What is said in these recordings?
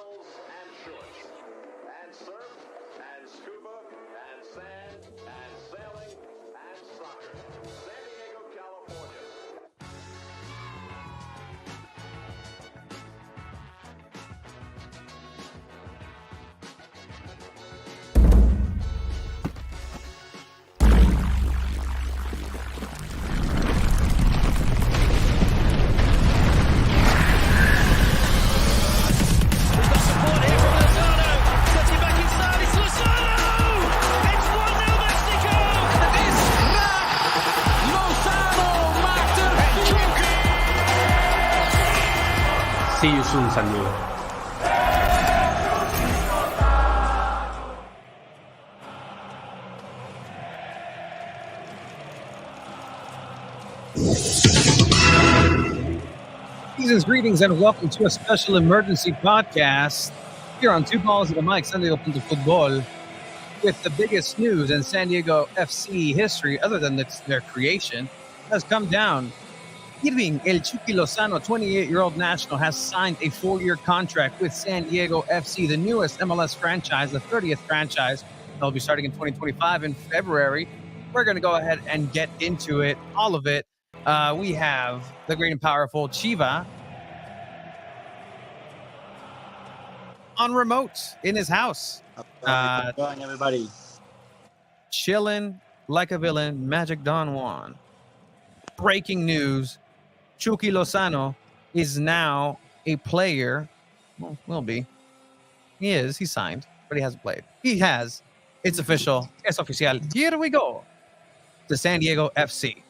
and shorts, and surf, and scuba, and sand, and sailing, and soccer. San Diego, California. We've got support here from Lozano. Cuts it back inside. It's Lozano! It's 1-0 Mexico! Het is raak! Lozano maakt het Chucky! See you soon, San Diego. Season's greetings and welcome to a special emergency podcast here on Two Balls of the Mic, San Diego Football, with the biggest news in San Diego FC history, other than their creation, has come down. Irving El Chucky Lozano, 28-year-old national, has signed a 4-year contract with San Diego FC, the newest MLS franchise, the 30th franchise. They'll be starting in 2025 in February. We're going to go ahead and get into it, all of it. We have the great and powerful Chiva on remote in his house. How's it going, everybody? Chilling like a villain, Magic Don Juan. Breaking news, Chucky Lozano is now a player. Well, will be. He is. He signed, but he hasn't played. He has. It's official. Es oficial. Here we go. To San Diego FC.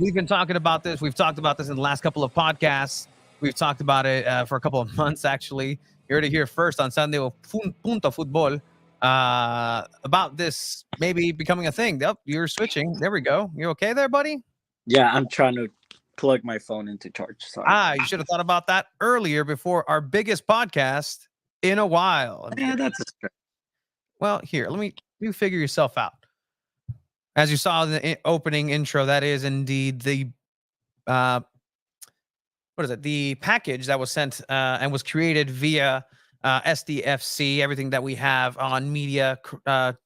We've been talking about this. We've talked about this in the last couple of podcasts. We've talked about it for a couple of months, actually. You heard it here first on San Diego Punto Football about this maybe becoming a thing. Oh, you're switching. There we go. You okay there, buddy? Yeah, I'm trying to plug my phone into charge. Sorry. You should have thought about that earlier before our biggest podcast in a while. Yeah, that's a stretch. Well, here, you figure yourself out. As you saw in the opening intro, that is indeed the the package that was sent and was created via SDFC. Everything that we have on media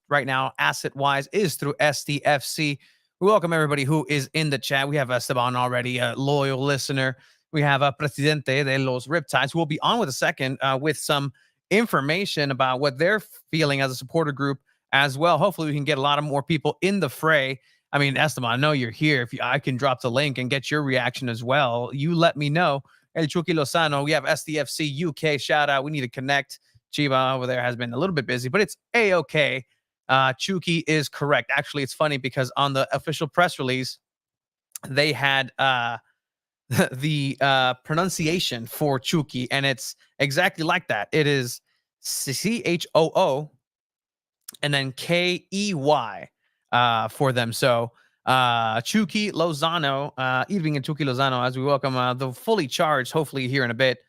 right now, asset-wise, is through SDFC. We welcome everybody who is in the chat. We have Esteban already, a loyal listener. We have Presidente de los Riptides, who will be on with a second with some information about what they're feeling as a supporter group as well. Hopefully we can get a lot of more people in the fray. I mean, Esteban, I know you're here. I can drop the link and get your reaction as well. You let me know. El Chucky Lozano, we have SDFC UK shout out. We need to connect. Chiva over there has been a little bit busy, but it's A-okay. Chucky is correct. Actually, it's funny because on the official press release, they had the pronunciation for Chucky, and it's exactly like that. It is C-H-O-O and then K-E-Y for them. So Chucky Lozano, Irving and Chucky Lozano, as we welcome the fully charged, hopefully here in a bit,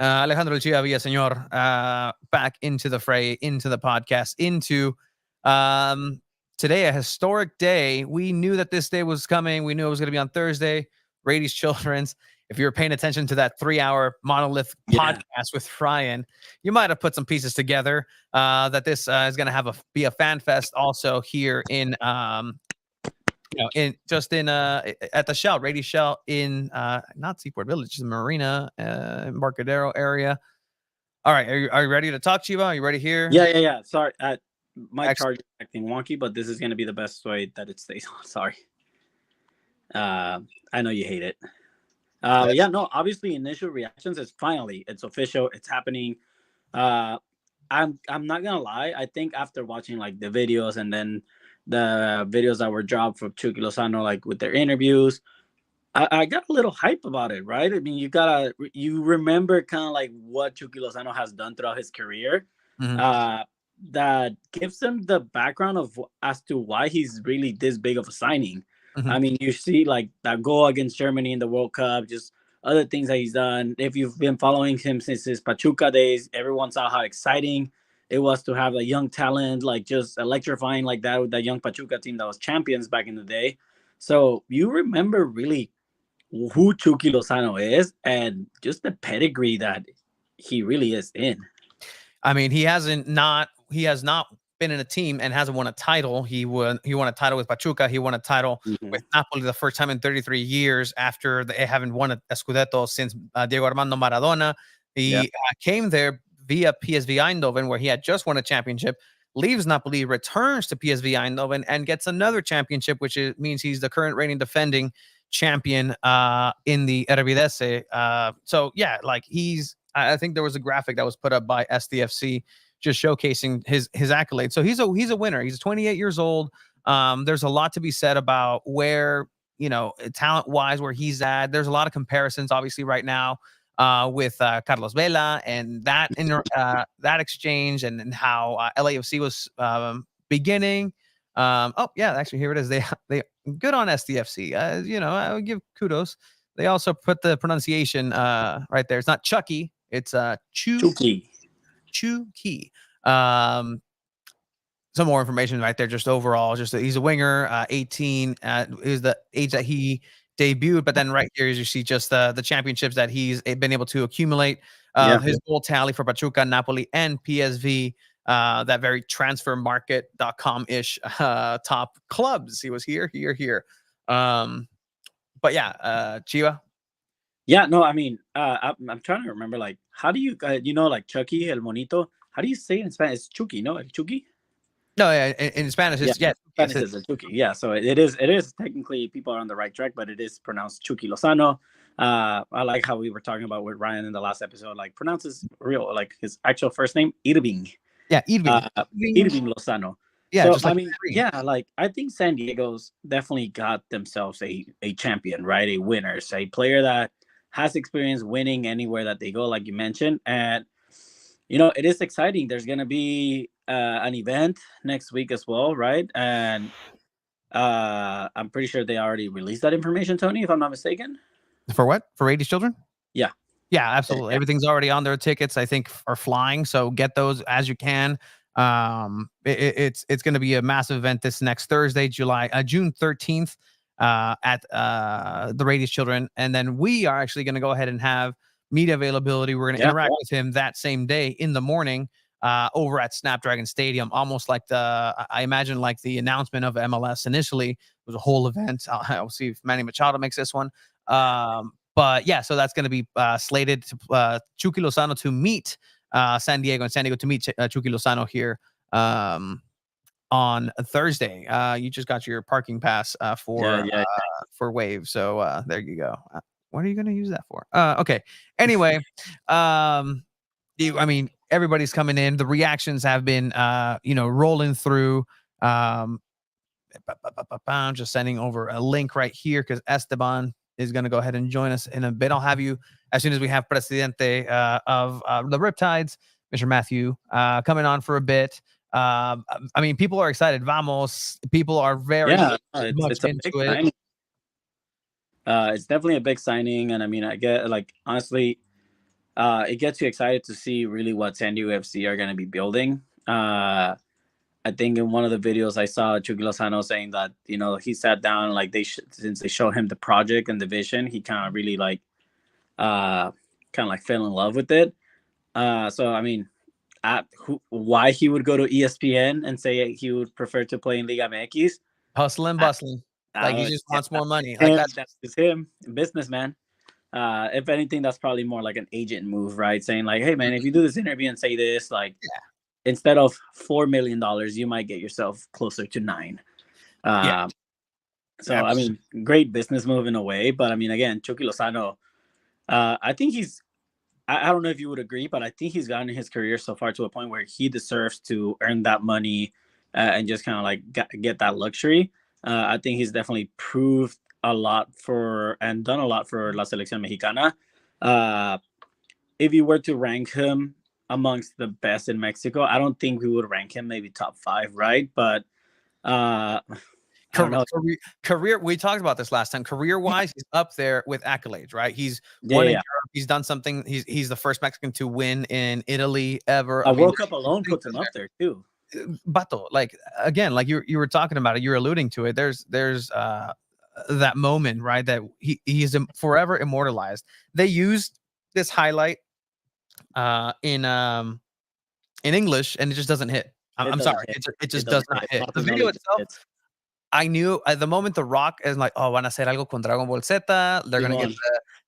Alejandro Chia Villaseñor back into the fray, into the podcast, into today, a historic day. We knew that this day was coming. We knew it was going to be on Thursday. Rady's Children's. If you were paying attention to that 3-hour Monolith podcast with Ryan, you might have put some pieces together that this is going to be a fan fest also here in at the Shell, Rady Shell in not Seaport Village, the Marina, Embarcadero area. All right, are you ready to talk, Chiva? Are you ready here? Yeah. Sorry, my charge is acting wonky, but this is going to be the best way that it stays on. Sorry. I know you hate it. Yeah, no, obviously initial reactions is finally, it's official, it's happening. I'm not gonna lie, I think after watching like the videos and then the videos that were dropped from Chucky Lozano, like with their interviews, I got a little hype about it, right? I mean, you remember kind of like what Chucky Lozano has done throughout his career. That gives him the background of as to why he's really this big of a signing. I mean, you see like that goal against Germany in the World Cup, just other things that he's done. If you've been following him since his Pachuca days, everyone saw how exciting it was to have a young talent, like just electrifying like that with that young Pachuca team that was champions back in the day. So you remember really who Chucky Lozano is and just the pedigree that he really is in. I mean, he has not been in a team and hasn't won a title. He won a title with Pachuca. He won a title with Napoli the first time in 33 years after they haven't won a Scudetto since Diego Armando Maradona. He came there via PSV Eindhoven, where he had just won a championship, leaves Napoli, returns to PSV Eindhoven, and gets another championship, which means he's the current reigning defending champion in the Eredivisie. So yeah, like I think there was a graphic that was put up by SDFC just showcasing his accolades. So he's a winner. He's 28 years old. There's a lot to be said about where, talent wise, where he's at. There's a lot of comparisons, obviously, right now with Carlos Vela and that that exchange and how LAFC was beginning. Actually, here it is. They good on SDFC. I would give kudos. They also put the pronunciation right there. It's not Chucky. It's Chucky. Chucky. Some more information right there. Just overall, just he's a winger. 18 is the age that he debuted. But then right here, as you see, just the championships that he's been able to accumulate. His goal tally for Pachuca, Napoli, and PSV. That very transfermarket.com-ish top clubs. He was here. But yeah, Chiva. Yeah, no, I mean, I'm trying to remember, like, how do you, like Chucky, El Monito, how do you say it in Spanish? It's Chucky, no? El Chucky? No, in Spanish, it's Spanish is El Chucky. Yeah, so it is technically, people are on the right track, but it is pronounced Chucky Lozano. I like how we were talking about with Ryan in the last episode, like, pronounces real, like, his actual first name, Irving. Yeah, Irving. Irving Lozano. Yeah, so, just like I mean, like, I think San Diego's definitely got themselves a champion, right? A winner, a player that has experience winning anywhere that they go, like you mentioned. And, it is exciting. There's going to be an event next week as well, right? And I'm pretty sure they already released that information, Tony, if I'm not mistaken. For what? For 80's children? Yeah. Yeah, absolutely. Yeah. Everything's already on their tickets, I think, are flying. So get those as you can. It's going to be a massive event this next Thursday, June 13th. At the Radius Children, and then we are actually going to go ahead and have media availability. We're going to interact with him that same day in the morning over at Snapdragon Stadium, almost like I imagine like the announcement of MLS initially. It was a whole event. I'll see if Manny Machado makes this one. But yeah, so that's going to be slated to Chucky Lozano to meet San Diego, and San Diego to meet Chucky Lozano here on Thursday. You just got your parking pass for Wave. So there you go. What are you going to use that for? Okay. Anyway, I mean, everybody's coming in. The reactions have been, rolling through. I'm just sending over a link right here because Esteban is going to go ahead and join us in a bit. I'll have you as soon as we have Presidente of the Riptides, Mr. Matthew, coming on for a bit. I mean, people are excited. Vamos. People are very much into it. It's definitely a big signing, and I mean, I get honestly, it gets you excited to see really what San Diego FC are going to be building. I think in one of the videos I saw Chucky Lozano saying that he sat down since they showed him the project and the vision, he kind of really fell in love with it. So I mean, why he would go to ESPN and say he would prefer to play in Liga MX? Hustling, bustling. He just wants more money. That's just him, businessman. If anything, that's probably more like an agent move, right? Saying like, hey man, if you do this interview and say this, instead of $4 million, you might get yourself closer to $9 million. So I mean, great business move in a way, but I mean, again, Chucky Lozano, I think I don't know if you would agree, but I think he's gotten in his career so far to a point where he deserves to earn that money and just kind of get that luxury. I think he's definitely proved a lot and done a lot for La Selección Mexicana. If you were to rank him amongst the best in Mexico, I don't think we would rank him maybe top 5, right? But career, we talked about this last time. Career-wise, he's up there with accolades, right? He's won in Europe. He's done something. He's the first Mexican to win in Italy ever. A World Cup alone puts him up there too. Bato, again, like you were talking about it, you're alluding to it. There's that moment, right? That he is forever immortalized. They used this highlight in English, and it just doesn't hit. I'm sorry, it just does not hit. The video itself, I knew at the moment The Rock is like, oh, van a hacer algo con Dragon Ball Z.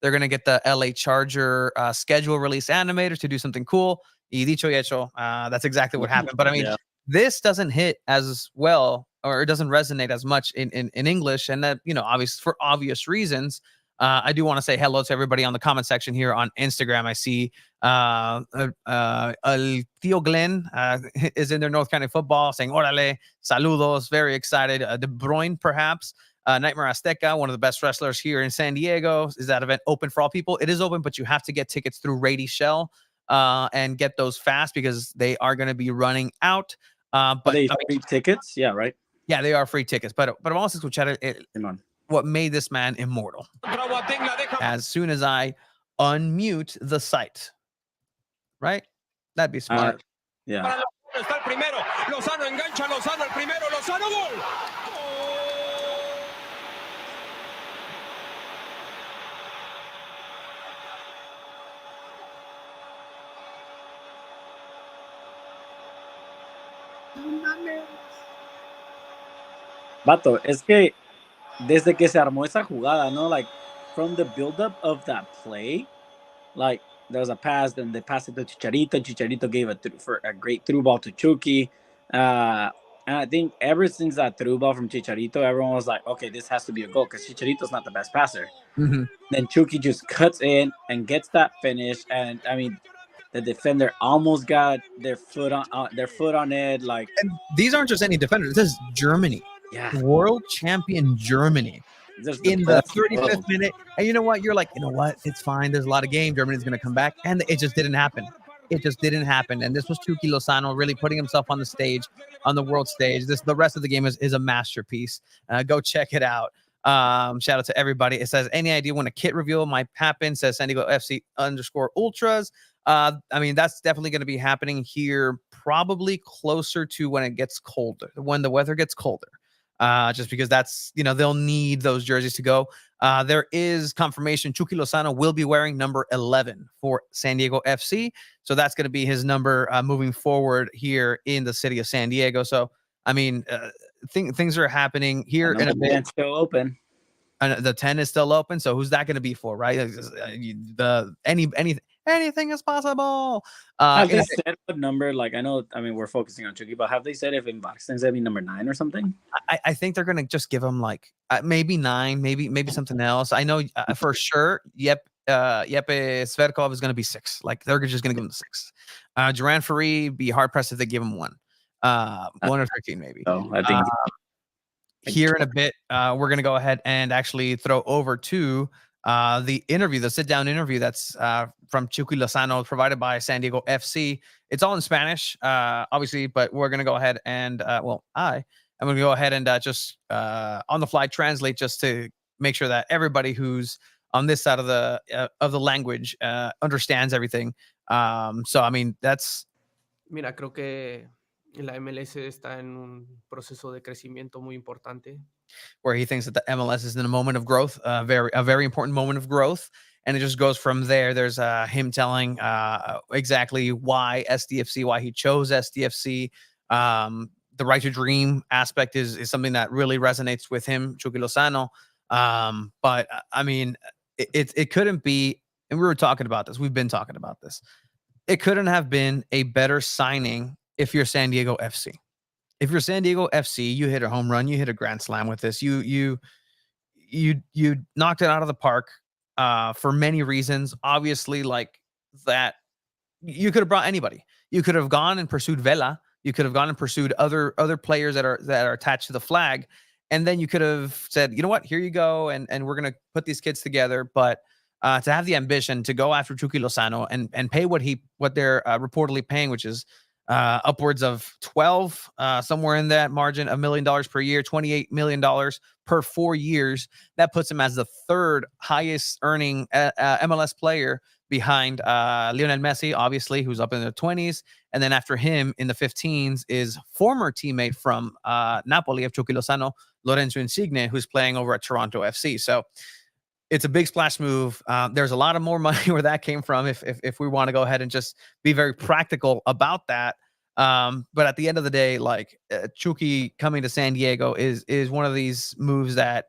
They're gonna get the LA Charger schedule release animators to do something cool. Y dicho y hecho, that's exactly what happened. But I mean, this doesn't hit as well, or it doesn't resonate as much in English, and that, you know, obviously for obvious reasons. I do want to say hello to everybody on the comment section here on Instagram. I see El Tío Glenn is in their North County football saying, Orale, saludos, very excited. De Bruyne, perhaps. Nightmare Azteca, one of the best wrestlers here in San Diego. Is that event open for all people? It is open, but you have to get tickets through Rady Shell and get those fast because they are going to be running out. But are they free tickets? Yeah, right? Yeah, they are free tickets. But vamos a escuchar what made this man immortal. As soon as I unmute the site, right? That'd be smart. Yeah. Está el primero. Lozano engancha, Lozano el primero, Lozano gol. Vato, es que desde que se armó esa jugada, ¿no? Like, from the buildup of that play, like, there was a pass, then they passed it to Chicharito. Chicharito gave a great through ball to Chucky. And I think ever since that through ball from Chicharito, everyone was like, okay, this has to be a goal because Chicharito's not the best passer. Mm-hmm. Then Chucky just cuts in and gets that finish. And, I mean, the defender almost got their foot on it. Like, and these aren't just any defenders. This is Germany. Yeah. World champion Germany. In the 35th minute. And you know what? You're like, you know what? It's fine. There's a lot of games. Germany's going to come back. And it just didn't happen. It just didn't happen. And this was Chucky Lozano really putting himself on the stage, on the world stage. The rest of the game is a masterpiece. Go check it out. Shout out to everybody. It says, any idea when a kit reveal might happen? Says San Diego FC _ultras. I mean, that's definitely going to be happening here, probably closer to when it gets colder, when the weather gets colder. Just because that's, you know, they'll need those jerseys to go. There is confirmation Chucky Lozano will be wearing number 11 for San Diego FC. So that's going to be his number moving forward here in the city of San Diego. So, I mean, things are happening here in a bit. It's still open. And the 10 is still open. So who's that going to be for, right? Anything is possible. Have they said what number? Like, I mean, we're focusing on Chucky, but have they said if Mbaxten's going to be number 9 or something? I think they're going to just give him like maybe 9, maybe something else. I know for sure. Yepe Sverkov is going to be 6. Like, they're just going to give him 6. Duran Ferry, be hard pressed if they give him 1. 1 or 13 maybe. So I think here in a bit, we're going to go ahead and actually throw over to the sit-down interview that's from Chucky Lozano, provided by San Diego FC. It's all in Spanish, obviously, but we're going to go ahead and, I'm going to go ahead and just on the fly translate just to make sure that everybody who's on this side of the language understands everything. So, I mean, that's... Mira, creo que la MLS está en un proceso de crecimiento muy importante. Where he thinks that the MLS is in a moment of growth, a very important moment of growth. And it just goes from there. There's him telling exactly why SDFC, why he chose SDFC. The right to dream aspect is something that really resonates with him, Chucky Lozano. But I mean, it couldn't be, and we were talking about this. We've been talking about this. It couldn't have been a better signing if you're San Diego FC. If you're San Diego FC, you hit a home run, you hit a grand slam with this. You knocked it out of the park for many reasons. Obviously, like that, you could have brought anybody. You could have gone and pursued Vela. You could have gone and pursued other players that are attached to the flag, and then you could have said, you know what, here you go, and we're gonna put these kids together. But to have the ambition to go after Chucky Lozano and pay what they're reportedly paying, which is upwards of 12, somewhere in that margin, $1 million per year, $28 million per 4 years. That puts him as the third highest earning MLS player behind Lionel Messi, obviously, who's up in the 20s. And then after him in the 15s is former teammate from Napoli of Chucky Lozano, Lorenzo Insigne, who's playing over at Toronto FC. So it's a big splash move. There's a lot of more money where that came from. If we want to go ahead and just be very practical about that. But at the end of the day, like Chucky coming to San Diego is one of these moves that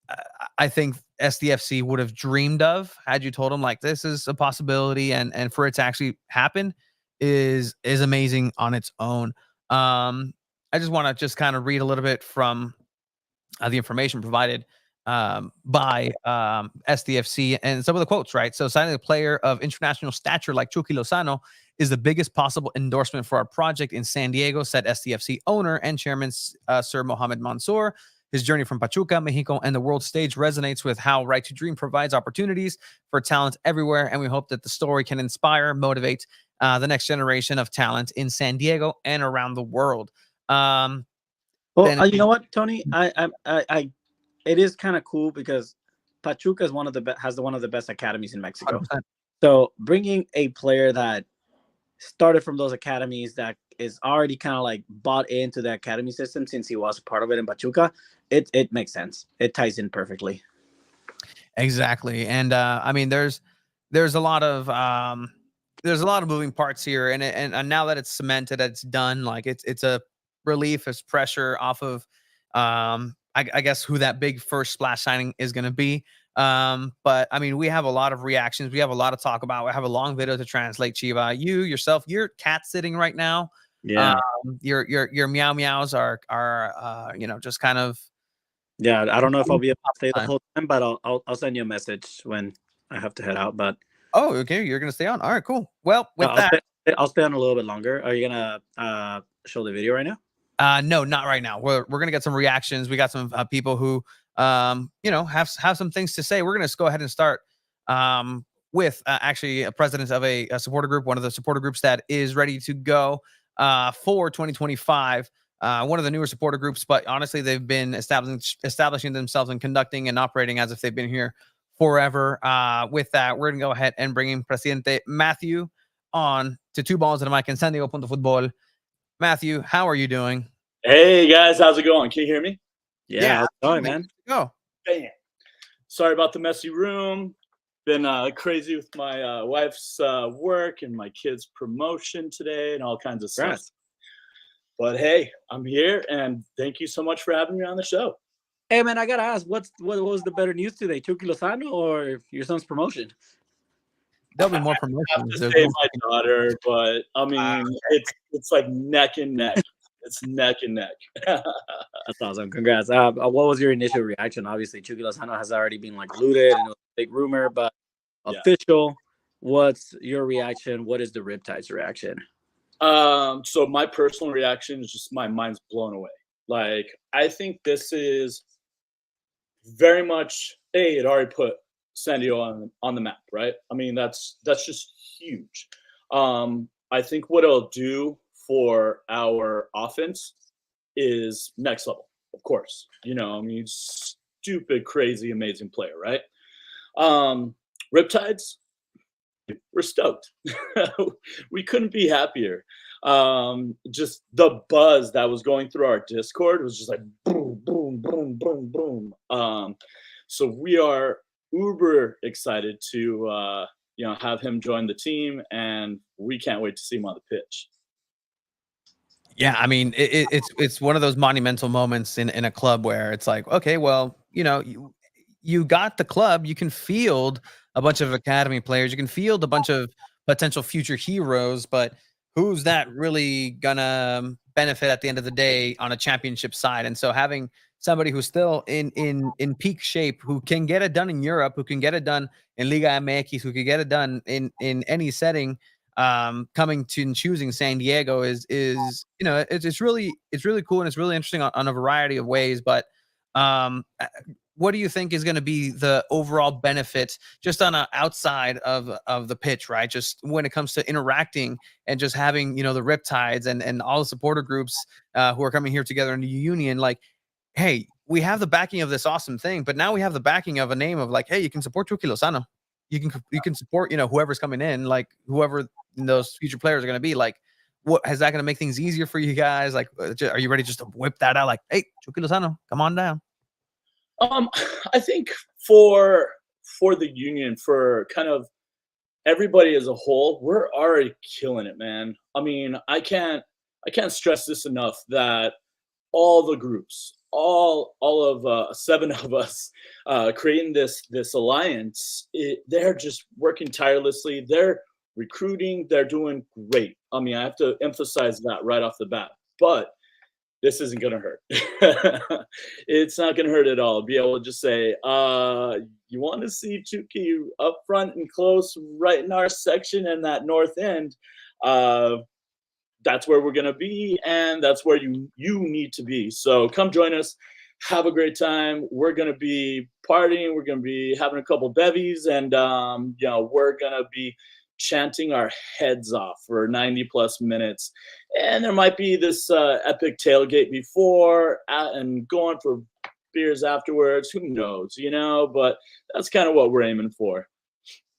uh, I think SDFC would have dreamed of had you told them like this is a possibility, and for it to actually happen is amazing on its own. I just want to just kind of read a little bit from the information provided by SDFC and some of the quotes, right? So, signing a player of international stature like Chucky Lozano is the biggest possible endorsement for our project in San Diego, said SDFC owner and chairman Sir Mohamed Mansour. His journey from Pachuca, Mexico, and the world stage resonates with how Right to Dream provides opportunities for talent everywhere. And we hope that the story can inspire, motivate the next generation of talent in San Diego and around the world. Well, Then- you know what, Tony? It is kind of cool because Pachuca is one of the has one of the best academies in Mexico. 100%. So bringing a player that started from those academies, that is already kind of like bought into the academy system since he was a part of it in Pachuca, it makes sense. It ties in perfectly. Exactly. And I mean there's a lot of moving parts here, and now that it's cemented, it's done, like it's a relief, it's pressure off of I guess who that big first splash signing is going to be. But I mean, we have a lot of reactions, we have a lot to talk about, we have a long video to translate. Chiva, you yourself, you're cat sitting right now. Yeah. Your meow meows are just kind of. Yeah, I don't know if I'll be able to stay the whole time, but I'll send you a message when I have to head out. But oh, okay, you're gonna stay on. All right, cool. Well, with I'll stay on a little bit longer. Are you gonna show the video right now? No, not right now. We're gonna get some reactions. We got some people who have some things to say. We're gonna just go ahead and start with actually a president of a supporter group, one of the supporter groups that is ready to go for 2025. One of the newer supporter groups, but honestly, they've been establishing themselves and conducting and operating as if they've been here forever. With that, we're going to go ahead and bring in Presidente Matthew on to Two Balls and a Mic in San Diego Football. Matthew, how are you doing? Hey, guys. How's it going? Can you hear me? Yeah, how's it going, man? Go. Bam. Sorry about the messy room. Been crazy with my wife's work and my kid's promotion today and all kinds of stuff. But hey, I'm here, and thank you so much for having me on the show. Hey, man, I gotta ask, what was the better news today, Chucky Lozano or your son's promotion? There'll be more I have promotions. to say my daughter, but I mean, it's like neck and neck. It's neck and neck. That's awesome. Congrats. What was your initial reaction? Obviously, Chucky Lozano has already been like alluded, and it was a big rumor, but official. What's your reaction? What is the Riptide's reaction? So my personal reaction is just my mind's blown away. Like, I think this is very much it already put San Diego on the map, right? I mean, that's just huge. I think what it'll do for our offense is next level, of course. I mean, stupid, crazy, amazing player, right? Riptides, we're stoked. We couldn't be happier. Just the buzz that was going through our Discord was just like boom, boom, boom, boom, boom. So we are uber excited to have him join the team, and we can't wait to see him on the pitch. Yeah, I mean, it's one of those monumental moments in a club where it's like, okay, well, you got the club, you can field a bunch of academy players, you can field a bunch of potential future heroes, but who's that really gonna benefit at the end of the day on a championship side? And so having somebody who's still in peak shape, who can get it done in Europe, who can get it done in Liga MX, who can get it done in any setting, coming to and choosing San Diego is it's really cool, and it's really interesting on a variety of ways. But what do you think is going to be the overall benefit just on a outside of the pitch, right? Just when it comes to interacting and just having, the Riptides and all the supporter groups who are coming here together in the union, like, hey, we have the backing of this awesome thing, but now we have the backing of a name of like, hey, you can support Chucky Lozano. You can support, whoever's coming in, like whoever those future players are going to be. Like, what is that going to make things easier for you guys? Like, are you ready just to whip that out? Like, hey, Chucky Lozano, come on down. I think for for the union, for kind of everybody as a whole, we're already killing it, man. I mean, I can't stress this enough that all the groups, all of 7 of us creating this alliance, they're just working tirelessly. They're recruiting. They're doing great. I mean, I have to emphasize that right off the bat. But this isn't going to hurt. It's not going to hurt at all. Be able to just say, you want to see Chucky up front and close right in our section and that north end. That's where we're going to be, and that's where you need to be. So come join us. Have a great time. We're going to be partying. We're going to be having a couple bevies, and we're going to be chanting our heads off for 90 plus minutes. And there might be this epic tailgate before and going for beers afterwards. Who knows, but that's kind of what we're aiming for.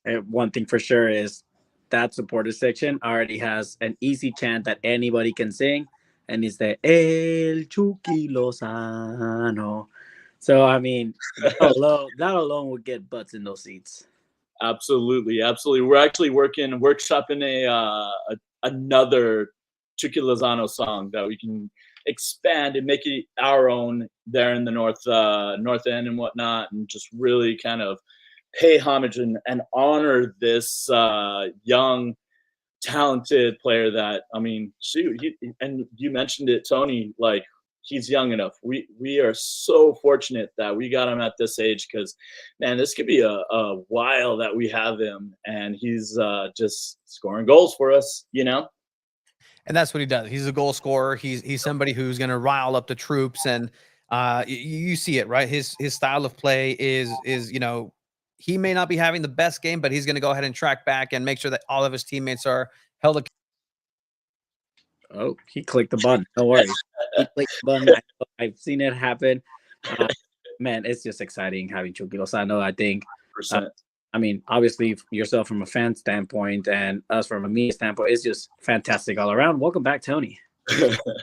And one thing for sure is that supporter section already has an easy chant that anybody can sing, and it's the El Chucky Lozano. So, I mean, that alone would get butts in those seats. Absolutely. We're actually workshopping another Chucky Lozano song that we can expand and make it our own there in the north end and whatnot, and just really kind of pay homage and honor this young, talented player that, I mean, shoot, and you mentioned it, Tony, like, he's young enough. We are so fortunate that we got him at this age, because, man, this could be a while that we have him, and he's just scoring goals for us, And that's what he does. He's a goal scorer. He's somebody who's going to rile up the troops, and you see it, right? His style of play is he may not be having the best game, but he's going to go ahead and track back and make sure that all of his teammates are held accountable. Oh, he clicked the button. Don't worry. He clicked the button. I've seen it happen. Man, it's just exciting having Chucky Lozano. I think, I mean, obviously yourself from a fan standpoint and us from a media standpoint, it's just fantastic all around. Welcome back, Tony.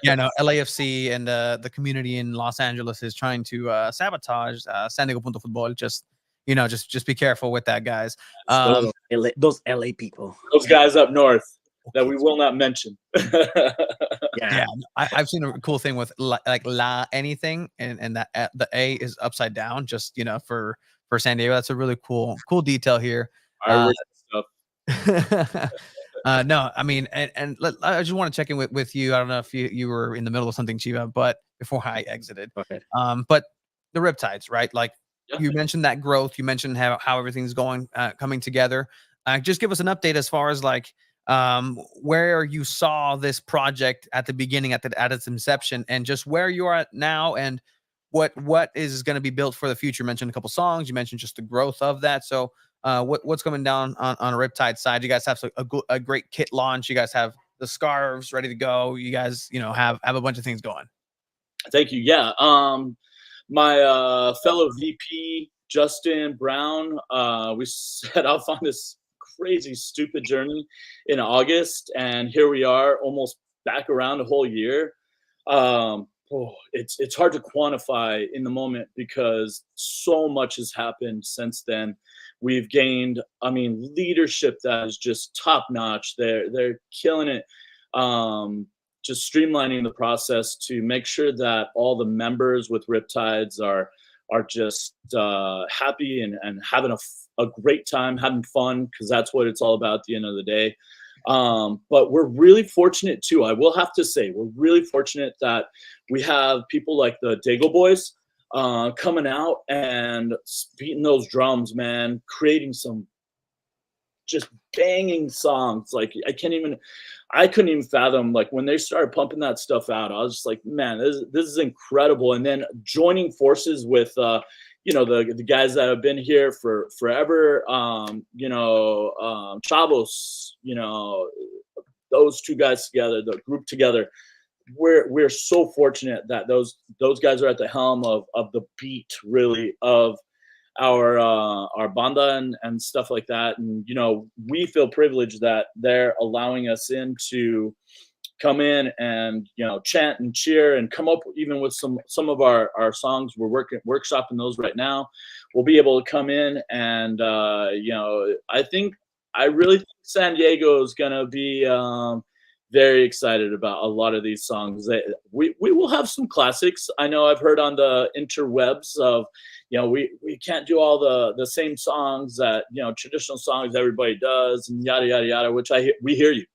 Yeah, no, LAFC and the community in Los Angeles is trying to sabotage San Diego Punto Football. Just be careful with that, guys. Those LA people. Those guys up north that we will not mention. Yeah. I've seen a cool thing with like la anything, and that the A is upside down, just for San Diego. That's a really cool detail here. Stuff. No, I mean, and I just want to check in with you. I don't know if you were in the middle of something, Chiva, but before I exited, okay. But the Riptides, right? Like, you mentioned that growth. You mentioned how everything's going, coming together. Just give us an update as far as like where you saw this project at the beginning, at its inception, and just where you are at now, and what is going to be built for the future. You mentioned a couple songs. You mentioned just the growth of that. So what's coming down on a Riptide side? You guys have a great kit launch. You guys have the scarves ready to go. You guys, have a bunch of things going. Thank you. Yeah. My fellow VP, Justin Brown, we set off on this crazy, stupid journey in August, and here we are, almost back around a whole year. It's hard to quantify in the moment, because so much has happened since then. We've gained, I mean, leadership that is just top notch. They're killing it. Just streamlining the process to make sure that all the members with Riptides are just happy and having a great time, having fun, because that's what it's all about at the end of the day. But we're really fortunate too. I will have to say, we're really fortunate that we have people like the Dago Boys coming out and beating those drums, man, creating some just banging songs. Like, I couldn't even fathom, like, when they started pumping that stuff out, I was just like, man, this is incredible. And then joining forces with the guys that have been here for forever, Chavos, those two guys together, the group together, we're so fortunate that those guys are at the helm of the beat, really, of our banda and stuff like that. And we feel privileged that they're allowing us in to come in and chant and cheer and come up even with some of our songs. We're workshopping those right now. We'll be able to come in and I really think San Diego is gonna be very excited about a lot of these songs. We will have some classics. I know I've heard on the interwebs of we can't do all the same songs that traditional songs everybody does and yada yada yada, which we hear you.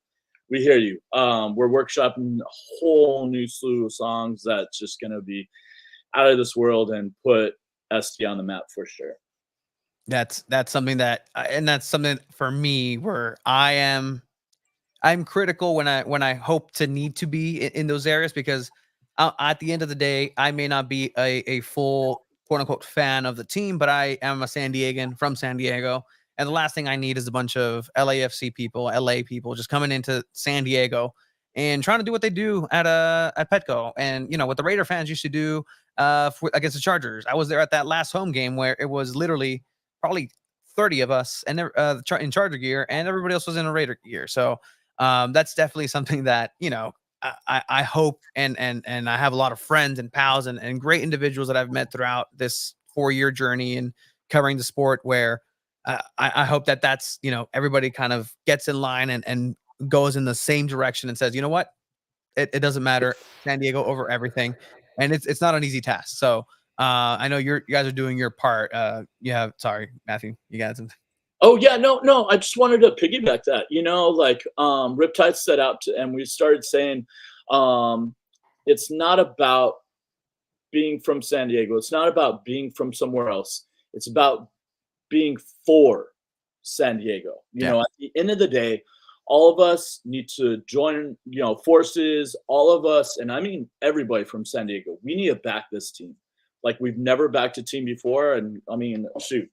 We hear you. We're workshopping a whole new slew of songs that's just going to be out of this world and put SD on the map for sure. That's something that's something for me where I'm critical when I hope to need to be in those areas, because at the end of the day, I may not be a full quote unquote fan of the team, but I am a San Diegan from San Diego. And the last thing I need is a bunch of LAFC people, LA people just coming into San Diego and trying to do what they do at Petco. And, what the Raider fans used to do against the Chargers. I was there at that last home game where it was literally probably 30 of us and in Charger gear, and everybody else was in a Raider gear. So that's definitely something that, I hope and I have a lot of friends and pals and great individuals that I've met throughout this 4-year journey and covering the sport where I hope that's, everybody kind of gets in line and goes in the same direction and says, you know what, it doesn't matter, San Diego over everything. And it's not an easy task. So I know you guys are doing your part. Sorry, Matthew, you got something? Oh yeah, no. I just wanted to piggyback that. Riptide set out and we started saying, it's not about being from San Diego. It's not about being from somewhere else. It's about being for San Diego. At the end of the day, all of us need to join, forces. All of us, and I mean everybody from San Diego. We need to back this team like we've never backed a team before. And I mean, shoot.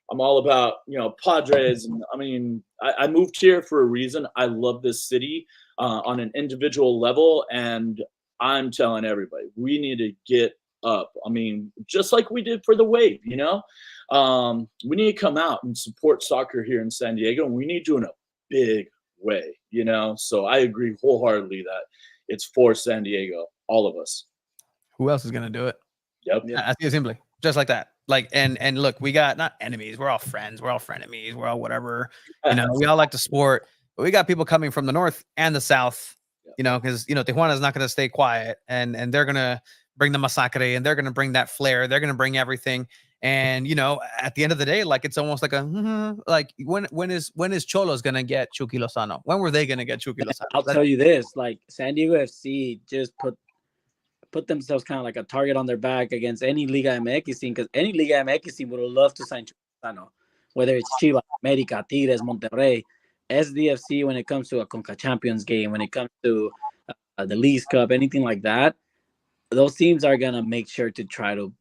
I'm all about, Padres. And I mean, I moved here for a reason. I love this city on an individual level. And I'm telling everybody, we need to get up. I mean, just like we did for the Wave, we need to come out and support soccer here in San Diego. And we need to in a big way, So I agree wholeheartedly that it's for San Diego, all of us. Who else is going to do it? Yep. I see it simply. Just like that. Like, and look, we got not enemies. We're all friends. We're all frenemies. We're all whatever. We all like the sport. But we got people coming from the north and the south. Because Tijuana is not going to stay quiet, and they're going to bring the masacre, and they're going to bring that flair. They're going to bring everything. And at the end of the day, like it's almost like when is Cholos going to get Chucky Lozano? When were they going to get Chucky Lozano? I'll tell you this: like San Diego FC just put themselves kind of like a target on their back against any Liga MX team, because any Liga MX team would have loved to sign Chulano, whether it's Chivas, América, Tigres, Monterrey, SDFC. When it comes to a Conca Champions game, when it comes to the Leagues Cup, anything like that, those teams are gonna make sure to try to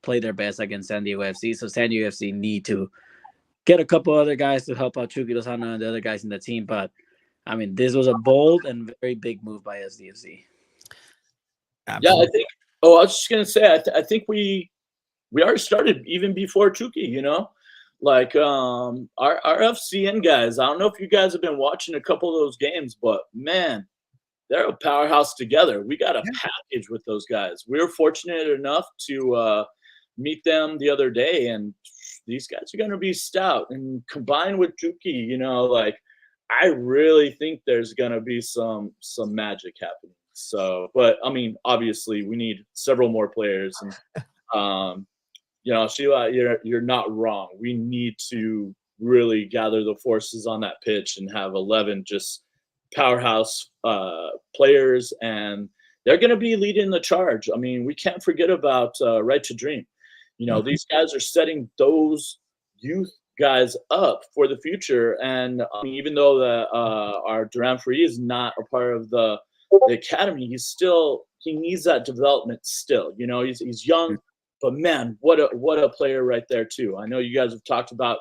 play their best against San Diego FC. So San Diego FC need to get a couple other guys to help out Chucky Lozano and the other guys in the team. But I mean, this was a bold and very big move by SDFC. Absolutely. Yeah, I think. Oh, I was just gonna say, I think we already started even before Chucky. Like our FCN guys. I don't know if you guys have been watching a couple of those games, but man, they're a powerhouse together. We got a package with those guys. We were fortunate enough to meet them the other day, and these guys are gonna be stout. And combined with Chucky, like I really think there's gonna be some magic happening. So, but I mean, obviously, we need several more players, and Sheila, you're not wrong. We need to really gather the forces on that pitch and have 11 just powerhouse players, and they're going to be leading the charge. I mean, we can't forget about Right to Dream. These guys are setting those youth guys up for the future, and I mean, even though our Duran Free is not a part of the academy, he needs that development still. He's young, but man, what a player right there too. I know you guys have talked about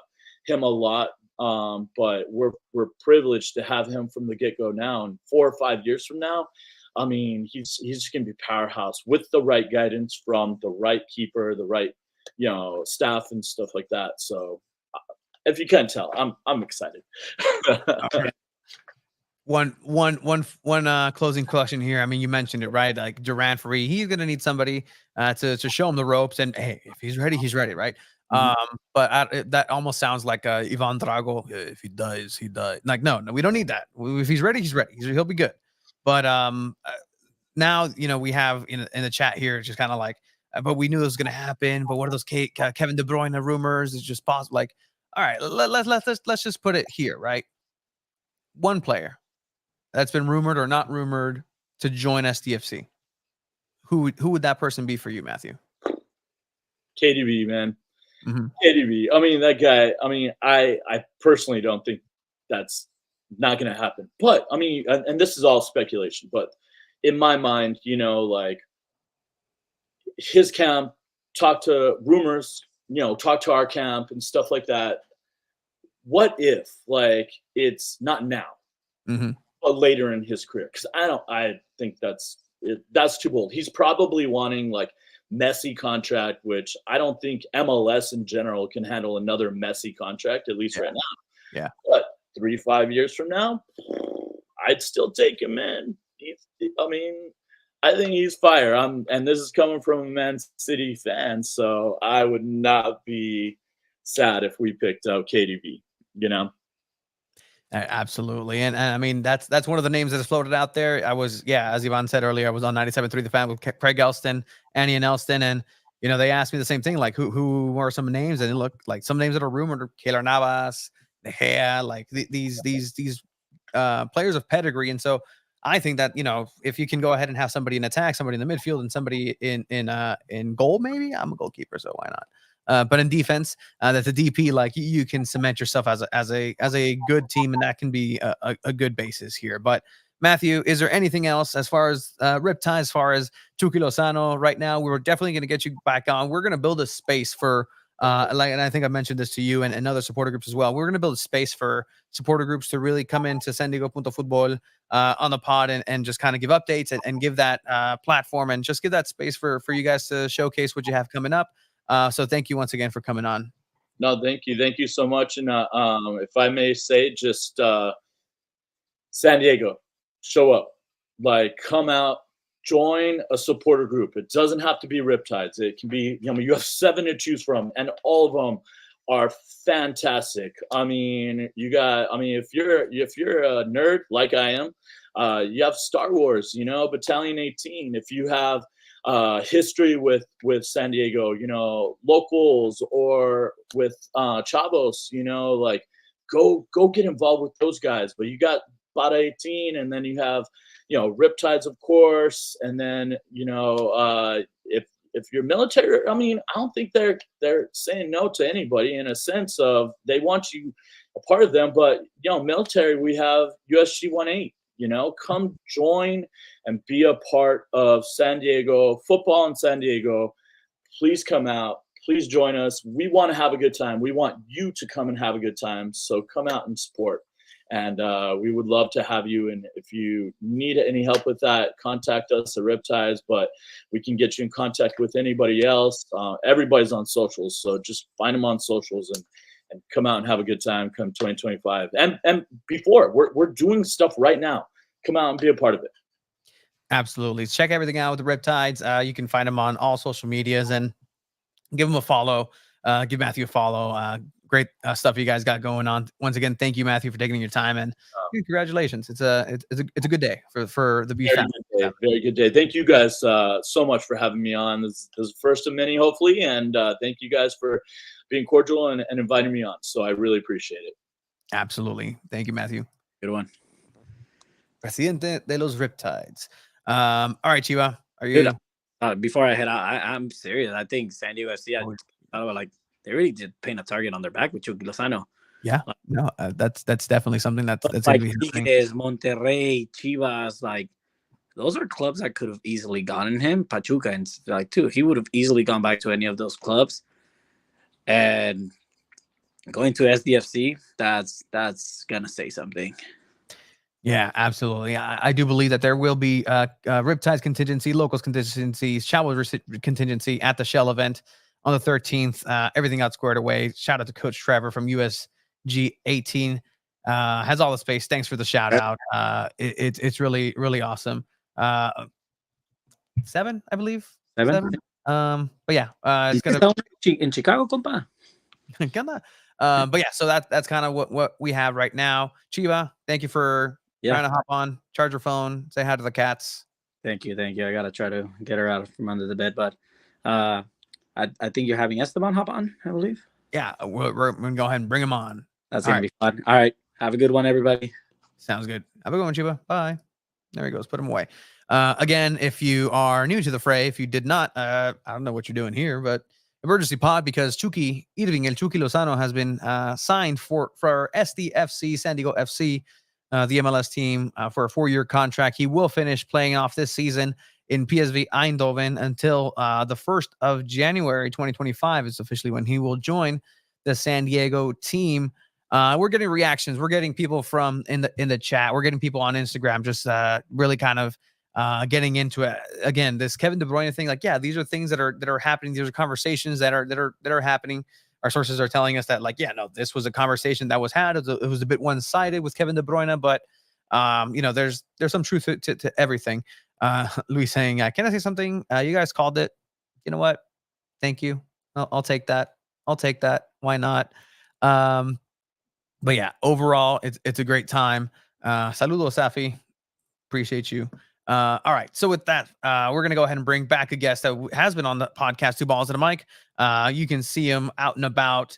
him a lot, but we're privileged to have him from the get-go now. And 4 or 5 years from now, I mean, he's just gonna be powerhouse with the right guidance from the right keeper, the right staff and stuff like that. So if you can't tell, I'm excited. One closing question here. I mean, you mentioned it, right? Like Durant free, he's gonna need somebody to show him the ropes, and hey, if he's ready, right? Mhm. But that almost sounds like Ivan Drago. "Yeah, if he dies, he dies. Like, no, we don't need that. If he's ready, he's ready. He'll be good. But now we have in the chat here, it's just kind of like, but we knew this was gonna happen. But what are those Kevin De Bruyne rumors? It's just possible. Like, all right, let's just put it here, right? One player that's been rumored or not rumored to join SDFC. Who would that person be for you, Matthew? KDB, man. Mm-hmm. KDB. I mean, that guy. I mean, I personally don't think that's not going to happen. But I mean, and this is all speculation. But in my mind, like his camp, talk to rumors, talk to our camp and stuff like that. What if like it's not now, Mm-hmm. but later in his career? Because I think that's too bold. He's probably wanting like Messi contract, which I don't think MLS in general can handle another Messi contract, at least right now. Yeah. But 3-5 years from now, I'd still take him in. I mean, I think he's fire. And this is coming from a Man City fan, so I would not be sad if we picked out KDB. Absolutely. And I mean, that's one of the names that is floated out there. I was, as Ivan said earlier, I was on 97.3 The Fan with Craig Elston, Annie and Elston. And, they asked me the same thing, like who are some names? And it looked like some names that are rumored, Keylor Navas, De Gea, like these players of pedigree. And so I think that, if you can go ahead and have somebody in attack, somebody in the midfield, and somebody in goal, maybe I'm a goalkeeper, so why not? But in defense, that's a DP. Like you can cement yourself as a good team, and that can be a good basis here. But Matthew, is there anything else as far as Riptide, as far as Chucky Lozano right now? We're definitely going to get you back on. We're going to build a space for and I think I mentioned this to you and other supporter groups as well. We're going to build a space for supporter groups to really come into San Diego Punto Football on the pod and just kind of give updates and give that platform and just give that space for you guys to showcase what you have coming up. So thank you once again for coming on. No, thank you so much. And if I may say, just San Diego, show up, like come out, join a supporter group. It doesn't have to be Riptides. It can be, you have 7 to choose from, and all of them are fantastic. I mean, if you're a nerd like I am, you have Star Wars, Battalion 18. If you have history with San Diego, locals, or with Chavos, like go get involved with those guys. But you got Bada 18, and then you have Riptides, of course, and then if you're military, I mean, I don't think they're saying no to anybody, in a sense of they want you a part of them. But military, we have USG 18. Come join and be a part of San Diego football in San Diego. Please come out. Please join us. We want to have a good time. We want you to come and have a good time. So come out and support. And we would love to have you. And if you need any help with that, contact us at Riptides. But we can get you in contact with anybody else. Everybody's on socials. So just find them on socials and come out and have a good time come 2025. And before, we're doing stuff right now. Come out and be a part of it. Absolutely. Check everything out with the Riptides. You can find them on all social medias and give them a follow. Give Matthew a follow. Great stuff you guys got going on. Once again, thank you, Matthew, for taking your time, and congratulations. It's a good day for the Beef family. Very good day. Thank you guys so much for having me on. This is the first of many, hopefully, and thank you guys for being cordial and inviting me on. So I really appreciate it. Absolutely. Thank you, Matthew. Good one. Presidente de los Riptides. All right, Chiva. Are you? Before I head out, I'm serious. I think San Diego FC, I thought about, like, they really did paint a target on their back with Chucky Lozano. Yeah, no, that's definitely something that's like Tigres, Monterrey, Chivas, like those are clubs that could have easily gotten him. Pachuca and like too, he would have easily gone back to any of those clubs. And going to SDFC, that's gonna say something. Yeah, absolutely. I do believe that there will be Riptides contingency, locals contingency, Chavos contingency at the Shell event on the 13th. Everything got squared away. Shout out to Coach Trevor from USG 18. has all the space. Thanks for the shout out. It's really, really awesome. 7, I believe. 7. But yeah, it's ¿Viste gonna in Chicago, compa? kinda, but yeah, so that's kind of what we have right now. Chiva, thank you for trying to hop on, charge your phone, say hi to the cats. Thank you. I gotta try to get her out from under the bed, but I think you're having Esteban hop on, I believe. Yeah, we're gonna go ahead and bring him on. That's All gonna be fun. All right, have a good one, everybody. Sounds good. Have a good one, Chiba. Bye. There he goes. Put him away. Again, if you are new to the fray, if you did not, I don't know what you're doing here, but emergency pod because Chucky, Irving El Chucky Lozano has been signed for SDFC, San Diego FC, the MLS team, for a 4-year contract. He will finish playing off this season in PSV Eindhoven until the 1st of January 2025 is officially when he will join the San Diego team. We're getting reactions. We're getting people from in the chat. We're getting people on Instagram just really kind of getting into it. Again, this Kevin De Bruyne thing, like, yeah, these are things that are happening. These are conversations that are happening. Our sources are telling us that, like, yeah, no, this was a conversation that was had. It was a bit one-sided with Kevin De Bruyne, but there's some truth to everything. Luis saying, can I say something? You guys called it. You know what? Thank you. I'll take that. I'll take that. Why not? But yeah, overall, it's a great time. Saludos, Safi. Appreciate you. All right. So with that, we're going to go ahead and bring back a guest that has been on the podcast, Two Balls and a Mic. You can see him out and about,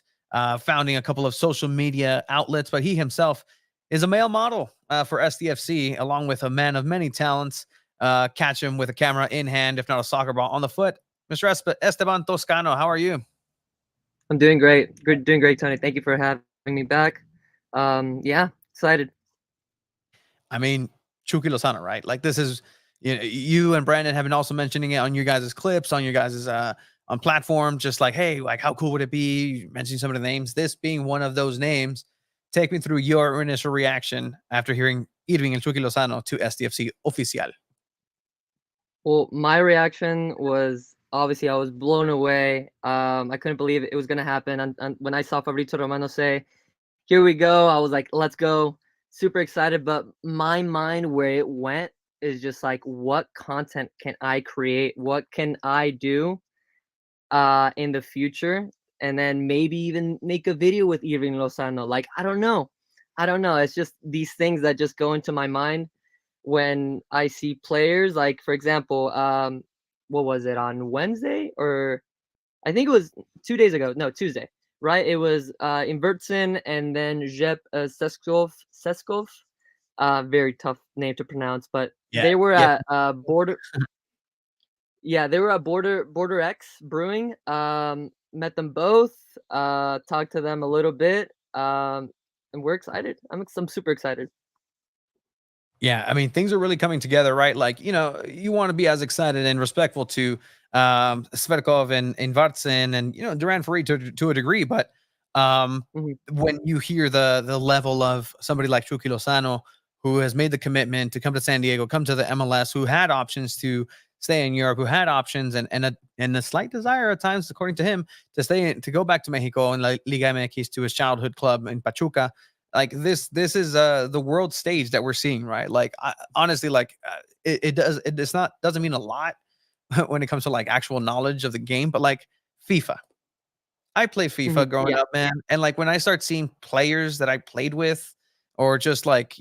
founding a couple of social media outlets, but he himself is a male model for SDFC, along with a man of many talents. Catch him with a camera in hand, if not a soccer ball on the foot. Mr. Esteban Toscano, how are you? I'm doing great. Doing great, Tony. Thank you for having me back. Yeah, excited. I mean, Chucky Lozano, right? Like, this is, you and Brandon have been also mentioning it on your guys' clips, on your guys' on platform, just like, hey, like, how cool would it be? Mentioning some of the names, this being one of those names. Take me through your initial reaction after hearing Irving El Chucky Lozano to SDFC Oficial. Well, my reaction was, obviously, I was blown away. I couldn't believe it was going to happen. And when I saw Fabrizio Romano say, here we go, I was like, let's go. Super excited. But my mind, where it went, is just like, what content can I create? What can I do in the future? And then maybe even make a video with Irving Lozano. Like, I don't know. It's just these things that just go into my mind when I see players. Like, for example, what was it, on Wednesday, or I think it was 2 days ago? No, Tuesday, right? It was Invertson and then Jep Seskov. Very tough name to pronounce, but they were at Border. Yeah, they were at Border X Brewing. Met them both. Talked to them a little bit. And we're excited. I'm super excited. Yeah, I mean, things are really coming together, right? Like, you want to be as excited and respectful to Svetkov and Vartsin and, Duran Farid to a degree, but when you hear the level of somebody like Chucky Lozano, who has made the commitment to come to San Diego, come to the MLS, who had options to stay in Europe, who had options and a slight desire at times, according to him, to go back to Mexico and like Liga MX, to his childhood club in Pachuca. Like, this is the world stage that we're seeing, right? Like, honestly, like, doesn't mean a lot when it comes to like actual knowledge of the game, but like FIFA. I play FIFA growing up, man. And like, when I start seeing players that I played with, or just like,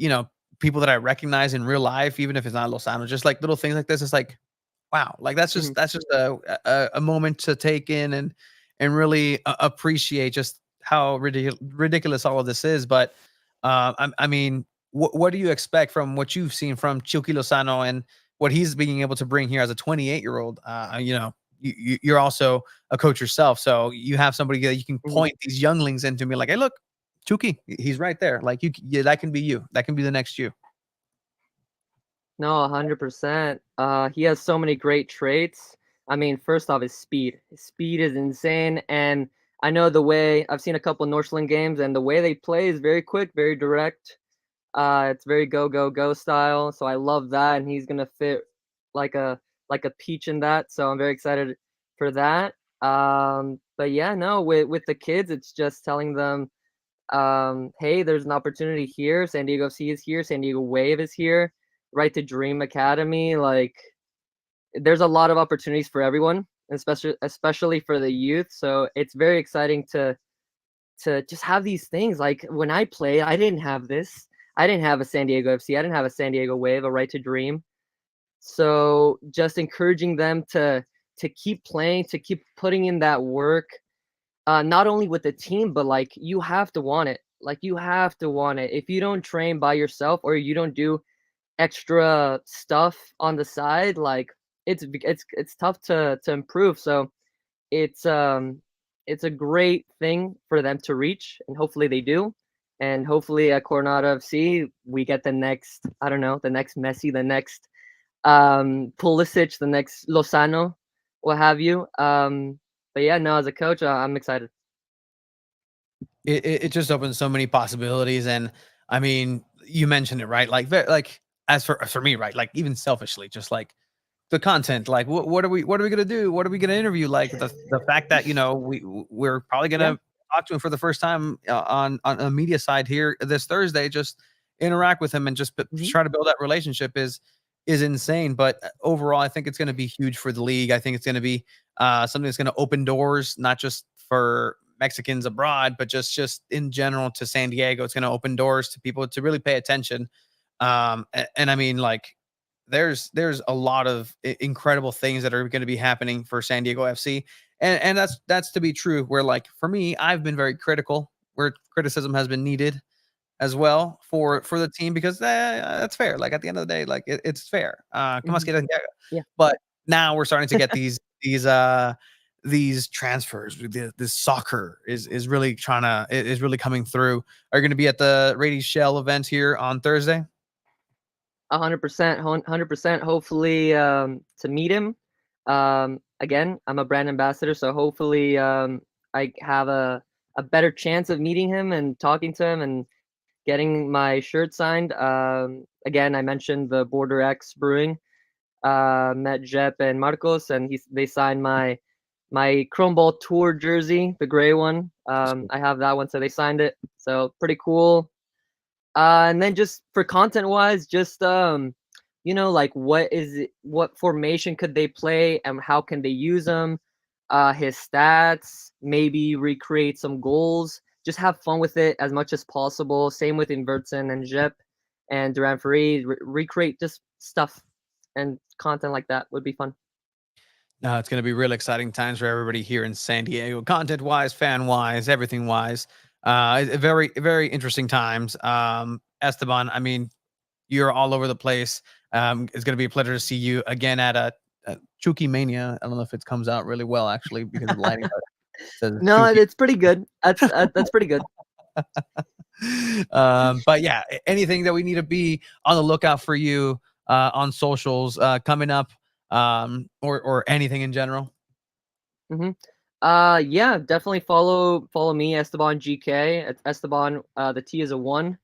people that I recognize in real life, even if it's not Lozano, just like little things like this, it's like, wow, like that's just a moment to take in and really appreciate just how ridiculous all of this is. But I mean, what do you expect from what you've seen from Chucky Lozano and what he's being able to bring here as a 28-year-old? You're also a coach yourself, so you have somebody that you can point these younglings into, me like, hey, look, Chucky, he's right there. Like, that can be you. That can be the next you. No, 100%. He has so many great traits. I mean, first off, his speed. His speed is insane, and I know the way I've seen a couple of Northland games, and the way they play is very quick, very direct. It's very go style. So I love that, and he's gonna fit like a peach in that. So I'm very excited for that. But yeah, no, with the kids, it's just telling them hey, there's an opportunity here. San Diego FC is here. San Diego Wave is here. Right to Dream Academy. Like, there's a lot of opportunities for everyone, especially for the youth. So it's very exciting to just have these things. Like when I played, I didn't have this. I didn't have a San Diego FC. I didn't have a San Diego Wave, a Right to Dream. So just encouraging them to keep playing, to keep putting in that work, not only with the team, but like you have to want it. Like you have to want it. If you don't train by yourself or you don't do extra stuff on the side, like it's tough to improve. So it's a great thing for them to reach, and hopefully they do. And hopefully at Coronado FC we get the next, I don't know, the next Messi, the next Pulisic, the next Lozano, what have you. But yeah, no, as a coach, I'm excited. It just opens so many possibilities, and I mean, you mentioned it, right? Like as for me, right? Like even selfishly, just like the content, like what are we gonna do? What are we gonna interview? Like the fact that we're probably Yeah. gonna talk to him for the first time on a media side here this Thursday. Just interact with him and just try to build that relationship is insane. But overall, I think it's going to be huge for the league. I think it's going to be something that's going to open doors, not just for Mexicans abroad, but just in general to San Diego. It's going to open doors to people to really pay attention. And I mean, like, there's a lot of incredible things that are going to be happening for San Diego FC, and that's to be true. Where, like, for me, I've been very critical, where criticism has been needed as well for the team, because that's fair. Like at the end of the day, like it's fair. ¿Qué más Mhm. quieres que haga? Yeah. But now we're starting to get these transfers. This soccer is really is really coming through. Are you going to be at the Rady Shell event here on Thursday? 100%, 100%. Hopefully, to meet him. Again, I'm a brand ambassador, so hopefully, I have a better chance of meeting him and talking to him and getting my shirt signed. Again, I mentioned the Border X Brewing. Met Jep and Marcos, and they signed my Chrome Ball Tour jersey, the gray one. I have that one, so they signed it. So pretty cool. And then just for content wise, just like what formation could they play and how can they use them? His stats, maybe recreate some goals. Just have fun with it as much as possible. Same with Invertson and Jep and Duran Farid. Recreate just stuff and content like that would be fun. It's going to be real exciting times for everybody here in San Diego, content wise, fan wise, everything wise. Very, very interesting times. Esteban, I mean, you're all over the place. It's going to be a pleasure to see you again at a Chucky Mania. I don't know if it comes out really well, actually, because of the lighting. No, it's pretty good. That's pretty good. But yeah, anything that we need to be on the lookout for you on socials coming up, or anything in general. Yeah, definitely follow me, Esteban GK. It's Esteban, the T is a 1.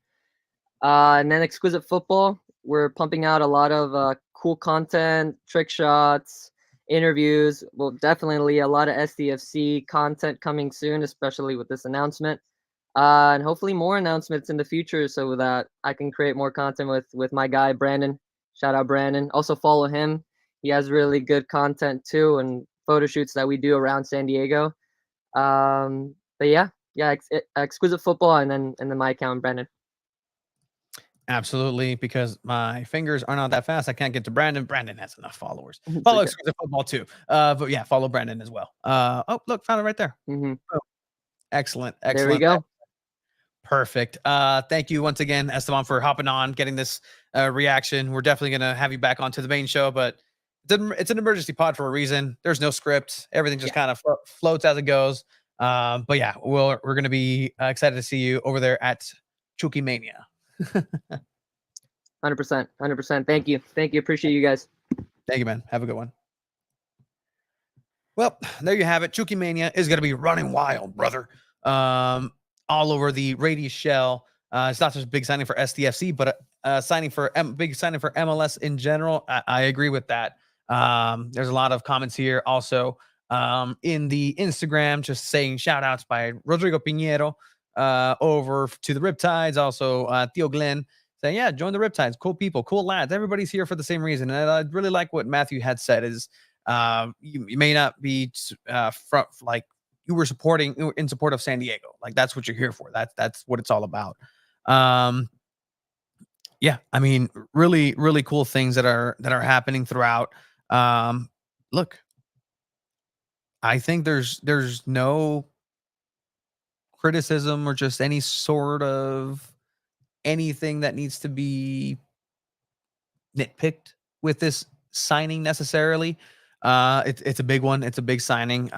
And then Exquisite Football. We're pumping out a lot of cool content, trick shots, interviews. Well, definitely a lot of SDFC content coming soon, especially with this announcement. And hopefully more announcements in the future so that I can create more content with my guy Brandon. Shout out Brandon. Also follow him. He has really good content too, and photo shoots that we do around San Diego. But yeah, Exquisite Football, and then my account, Brandon. Absolutely, because my fingers are not that fast. I can't get to Brandon. Brandon has enough followers. It's Follow okay. Exquisite Football too. But yeah, follow Brandon as well. Oh, look, found it right there. Mhm. Oh, excellent. There we go. Perfect. Thank you once again, Esteban, for hopping on, getting this reaction. We're definitely gonna have you back onto the main show, but it's an emergency pod for a reason. There's no script. Everything just kind of floats as it goes. But yeah, we're gonna be excited to see you over there at Chucky Mania. 100%. Thank you. Appreciate you guys. Thank you, man. Have a good one. Well, there you have it. Chucky Mania is going to be running wild, brother. All over the Rady Shell. It's not just a big signing for SDFC, but a big signing for MLS in general. I agree with that. There's a lot of comments here also in the Instagram, just saying shout outs by Rodrigo Pinheiro. over to the Riptides. Also, Theo Glenn saying, yeah, join the Riptides. Cool people, cool lads. Everybody's here for the same reason. And I really like what Matthew had said is you may not be like you were in support of San Diego. Like that's what you're here for. That's what it's all about. Yeah, I mean, really, really cool things that are happening throughout. Look, I think there's no criticism or just any sort of anything that needs to be nitpicked with this signing necessarily. It's a big one. It's a big signing.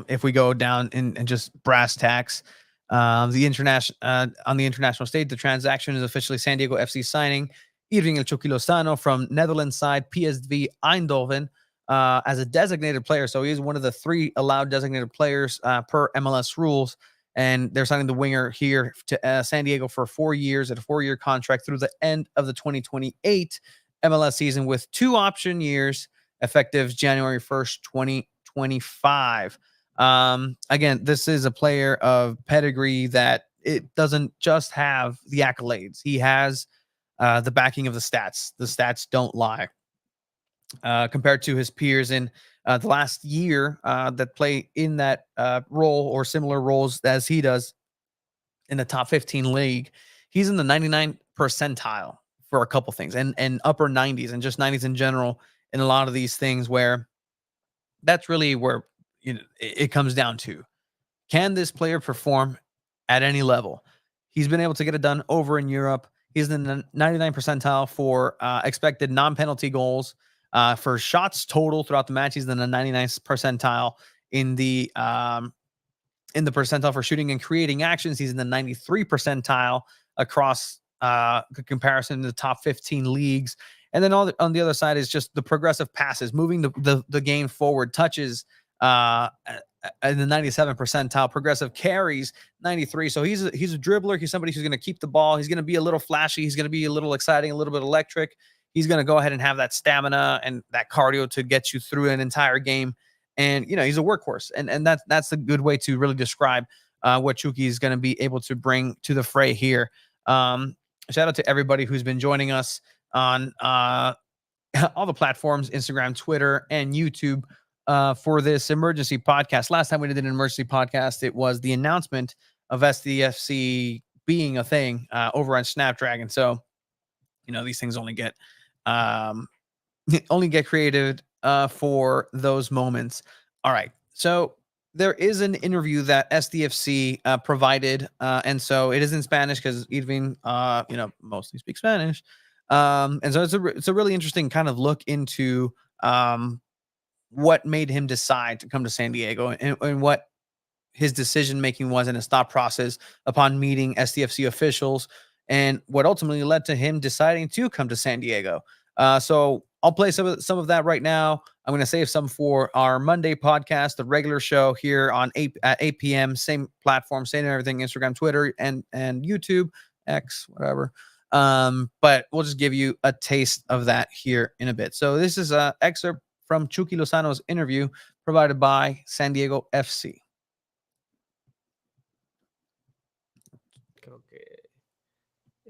If we go down and just brass tacks, the international on the international stage, the transaction is officially San Diego FC signing Irving El Chucky Lozano from Netherlands side PSV Eindhoven as a designated player. So he's one of the 3 allowed designated players per MLS rules. And they're signing the winger here to San Diego for 4 years at a 4-year contract through the end of the 2028 MLS season with 2 option years effective January 1st, 2025. Again, this is a player of pedigree that it doesn't just have the accolades. He has the backing of the stats. The stats don't lie. Compared to his peers in the last year that play in that role or similar roles as he does in the top 15 league, he's in the 99th percentile for a couple things and upper 90s and just 90s in general in a lot of these things where that's really where it comes down to. Can this player perform at any level? He's been able to get it done over in Europe. He's in the 99th percentile for expected non-penalty goals. For shots total throughout the match, he's in the 99th percentile in the percentile for shooting and creating actions. He's in the 93 percentile across comparison to the top 15 leagues. And then on the other side is just the progressive passes, moving the game forward, touches in the 97 percentile, progressive carries 93. So he's a dribbler. He's somebody who's going to keep the ball. He's going to be a little flashy. He's going to be a little exciting, a little bit electric. He's going to go ahead and have that stamina and that cardio to get you through an entire game. And he's a workhorse, and that's a good way to really describe what Chucky is going to be able to bring to the fray here. Shout out to everybody who's been joining us on all the platforms, Instagram, Twitter, and YouTube for this emergency podcast. Last time we did an emergency podcast, it was the announcement of SDFC being a thing over on Snapdragon. So, these things only get created for those moments. All right. So there is an interview that SDFC provided, and so it is in Spanish because Irving, mostly speaks Spanish, and so it's a really interesting kind of look into what made him decide to come to San Diego and what his decision making was in his thought process upon meeting SDFC officials, and what ultimately led to him deciding to come to San Diego. So I'll play some of that right now. I'm going to save some for our Monday podcast, the regular show here at 8 p.m. Same platform, same everything, Instagram, Twitter, and YouTube, X, whatever. But we'll just give you a taste of that here in a bit. So this is an excerpt from Chucky Lozano's interview provided by San Diego FC. Creo que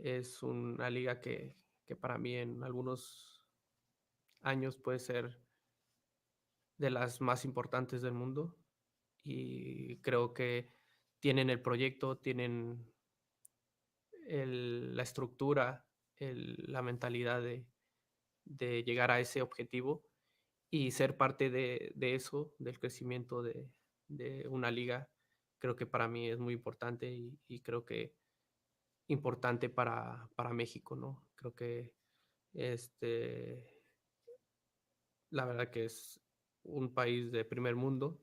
es una liga que para mí en algunos años puede ser de las más importantes del mundo, y creo que tienen el proyecto, tienen la estructura, la mentalidad de llegar a ese objetivo y ser parte de eso, del crecimiento de una liga. Creo que para mí es muy importante y creo que importante para México, ¿no? Creo que la verdad que es un país de primer mundo.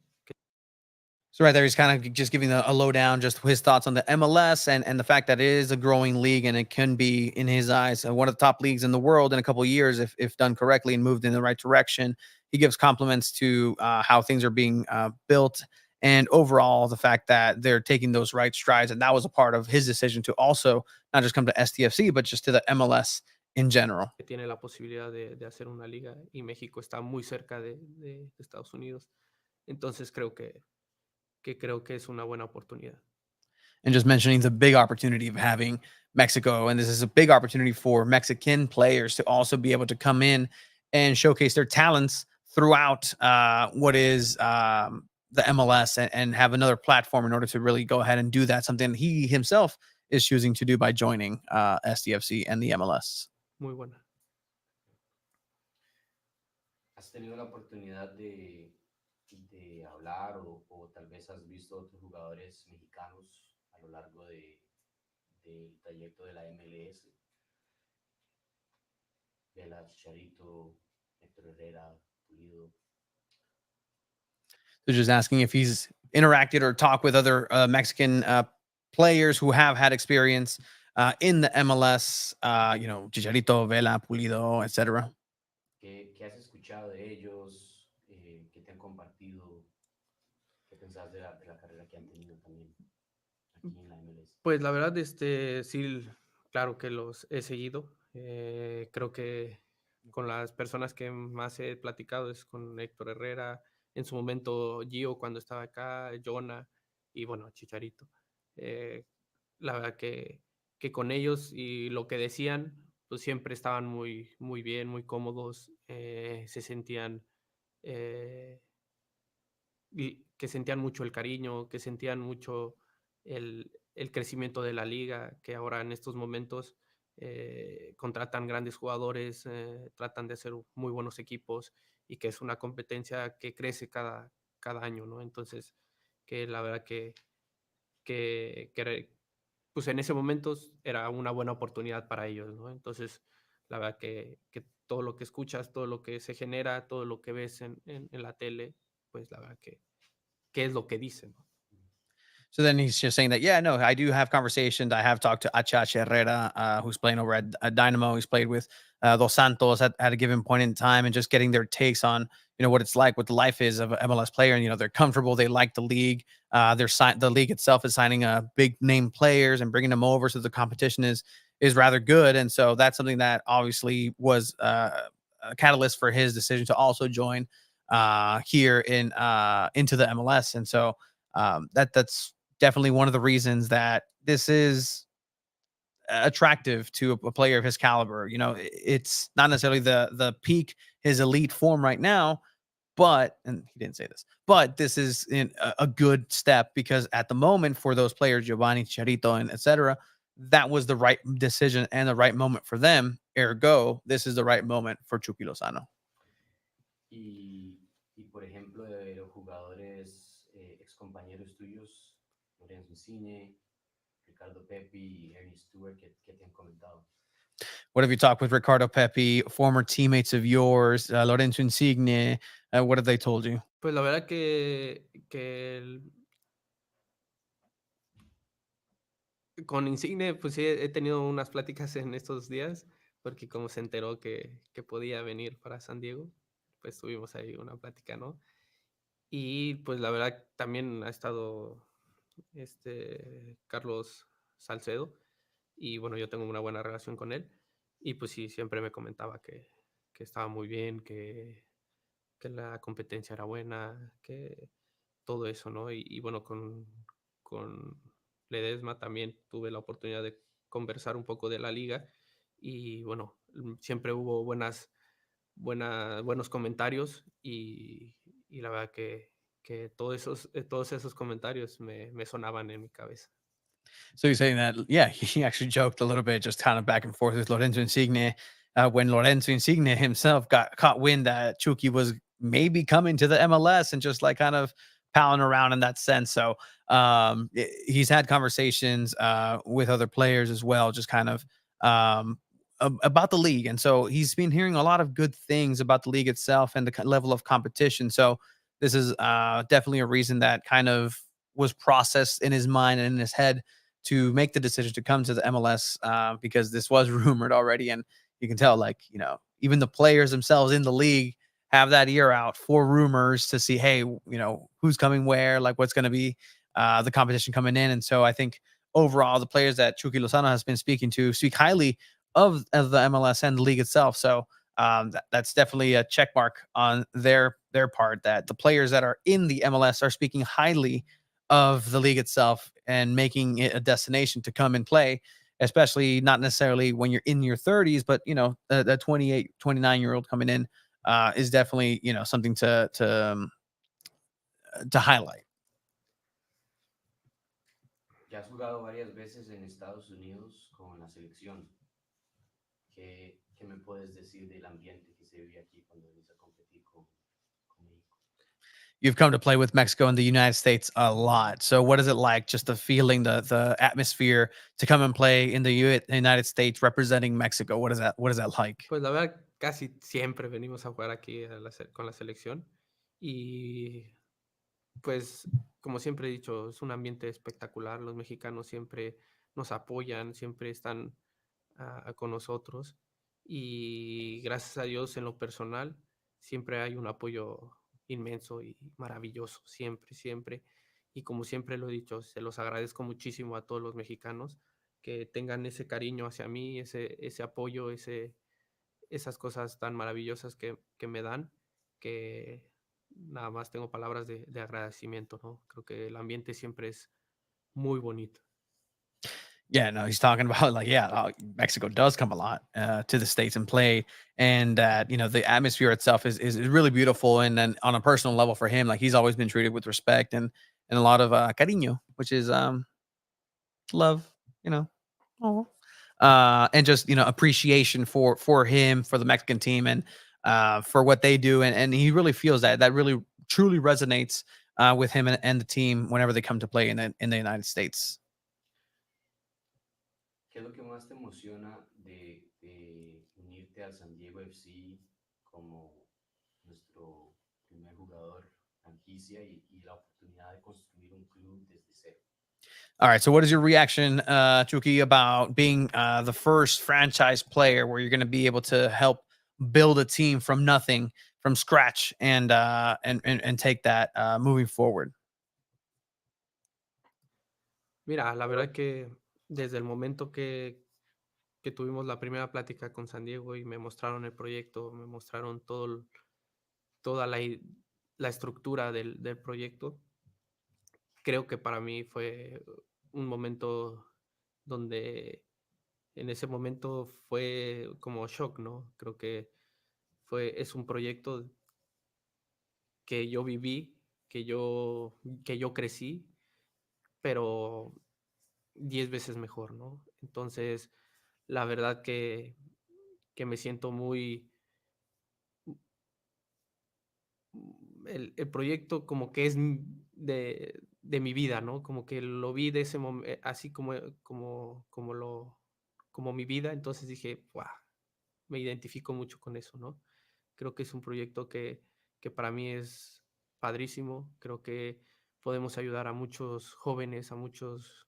So right there, he's kind of just giving a lowdown, just his thoughts on the MLS and the fact that it is a growing league and it can be, in his eyes, one of the top leagues in the world in a couple of years if done correctly and moved in the right direction. He gives compliments to how things are being built and overall the fact that they're taking those right strides. And that was a part of his decision to also not just come to STFC, but just to the MLS in general. Que tiene la posibilidad de hacer una liga y México está muy cerca de Estados Unidos. Entonces creo que es una buena oportunidad. and just mentioning the big opportunity of having Mexico. And this is a big opportunity for Mexican players to also be able to come in and showcase their talents throughout what is the MLS, and have another platform in order to really go ahead and do that, something he himself is choosing to do by joining SDFC and the MLS. Muy buena. ¿Has tenido la oportunidad de hablar o tal vez has visto otros jugadores mexicanos a lo largo del trayecto de la MLS? Vela, Chicharito, Héctor Herrera, Pulido. So just asking if he's interacted or talked with other Mexican players who have had experience in the MLS, Chicharito, Vela, Pulido, etc. ¿Qué has escuchado de ellos? ¿Qué te han compartido? ¿Qué pensás de la carrera que han tenido también aquí en la MLS? Pues la verdad, sí, claro que los he seguido. Creo que con las personas que más he platicado es con Héctor Herrera, en su momento Gio cuando estaba acá, Jonah y bueno, Chicharito. La verdad que con ellos y lo que decían, pues siempre estaban muy, muy bien, muy cómodos, se sentían y que sentían mucho el cariño, que sentían mucho el crecimiento de la liga, que ahora en estos momentos contratan grandes jugadores, tratan de hacer muy buenos equipos y que es una competencia que crece cada año, ¿no? Entonces, que la verdad que pues en ese momento era una buena oportunidad para ellos, ¿no? Entonces, la verdad que todo lo que escuchas, todo lo que se genera, todo lo que ves en la tele, pues la verdad que es lo que dicen, ¿no? So then he's just saying that, yeah, no, I do have conversations. I have talked to Achach Herrera, who's playing over at Dynamo. He's played with Dos Santos at a given point in time, and just getting their takes on, what it's like, what the life is of an MLS player. And, they're comfortable. They like the league. The league itself is signing big name players and bringing them over. So the competition is rather good. And so that's something that obviously was a catalyst for his decision to also join here into the MLS. And so that's definitely one of the reasons that this is attractive to a player of his caliber. It's not necessarily the peak, his elite form right now, and he didn't say this, but this is a good step, because at the moment for those players, Giovanni, Chicharito, and etc., that was the right decision and the right moment for them. Ergo, this is the right moment for Chucky Lozano. Y por ejemplo, de los jugadores ex compañeros tuyos, Lorenzo Insigne, Ricardo Pepi y Ernie Stewart, ¿qué te han comentado? What have you talked with Ricardo Pepi, former teammates of yours, Lorenzo Insigne? What have they told you? Pues la verdad con Insigne, pues sí, he tenido unas pláticas en estos días, porque como se enteró que podía venir para San Diego, pues tuvimos ahí una plática, ¿no? Y pues la verdad también ha estado Carlos Salcedo, y bueno, yo tengo una buena relación con él, y pues sí, siempre me comentaba que estaba muy bien, que la competencia era buena, que todo eso, ¿no? Y bueno, con Ledesma también tuve la oportunidad de conversar un poco de la liga, y bueno, siempre hubo buenos comentarios, y la verdad que todos esos comentarios me sonaban en mi cabeza. So you're saying that, yeah, he actually joked a little bit, just kind of back and forth with Lorenzo Insigne. When Lorenzo Insigne himself got caught wind that Chucky was maybe coming to the MLS, and just like kind of palling around in that sense. So he's had conversations with other players as well, just kind of about the league. And so he's been hearing a lot of good things about the league itself and the level of competition. So this is definitely a reason that kind of was processed in his mind and in his head to make the decision to come to the MLS, because this was rumored already. And you can tell, like, even the players themselves in the league have that ear out for rumors to see, hey, who's coming where, like what's going to be the competition coming in. And so I think overall, the players that Chucky Lozano has been speaking to speak highly of the MLS and the league itself. So that's definitely a check mark on their part, that the players that are in the MLS are speaking highly of the league itself and making it a destination to come and play, especially not necessarily when you're in your 30s, but the 28, 29-year-old coming in is definitely, something to highlight. Ya has jugado varias veces en Estados Unidos con la selección. ¿Qué me puedes decir del ambiente que se vive aquí cuando vienes a competir con México? You've come to play with Mexico and the United States a lot. So what is it like, just the feeling, the atmosphere to come and play in the United States representing Mexico? What is that like? Pues la verdad, casi siempre venimos a jugar aquí con la selección y pues como siempre he dicho, es un ambiente espectacular. Los mexicanos siempre nos apoyan, siempre están con nosotros y gracias a Dios en lo personal siempre hay un apoyo inmenso y maravilloso, siempre, siempre. Y como siempre lo he dicho, se los agradezco muchísimo a todos los mexicanos que tengan ese cariño hacia mí, ese apoyo, esas cosas tan maravillosas que me dan, que nada más tengo palabras de agradecimiento, ¿no? Creo que el ambiente siempre es muy bonito. Yeah, no, he's talking about like, yeah, Mexico does come a lot to the States and play, and that the atmosphere itself is really beautiful. And then on a personal level for him, like he's always been treated with respect and a lot of cariño, which is love, you know, aw. And just appreciation for him, for the Mexican team, and for what they do, and he really feels that really truly resonates with him and the team whenever they come to play in the United States. ¿Qué es lo que más te emociona de unirte al San Diego FC como nuestro primer jugador franquicia y la oportunidad de construir un club desde cero? All right. So, what is your reaction, Chucky, about being the first franchise player where you're going to be able to help build a team from nothing, from scratch, and take that moving forward? Mira, la verdad que desde el momento que tuvimos la primera plática con San Diego y me mostraron el proyecto, me mostraron toda la estructura del proyecto, creo que para mí fue un momento donde en ese momento fue como shock, ¿no? Creo que es un proyecto que yo viví, que yo crecí, pero 10 veces mejor, ¿no? Entonces, la verdad que me siento muy... El proyecto como que es de mi vida, ¿no? Como que lo vi de ese momento, así como mi vida, entonces dije, wow, me identifico mucho con eso, ¿no? Creo que es un proyecto que para mí es padrísimo, creo que podemos ayudar a muchos jóvenes, a muchos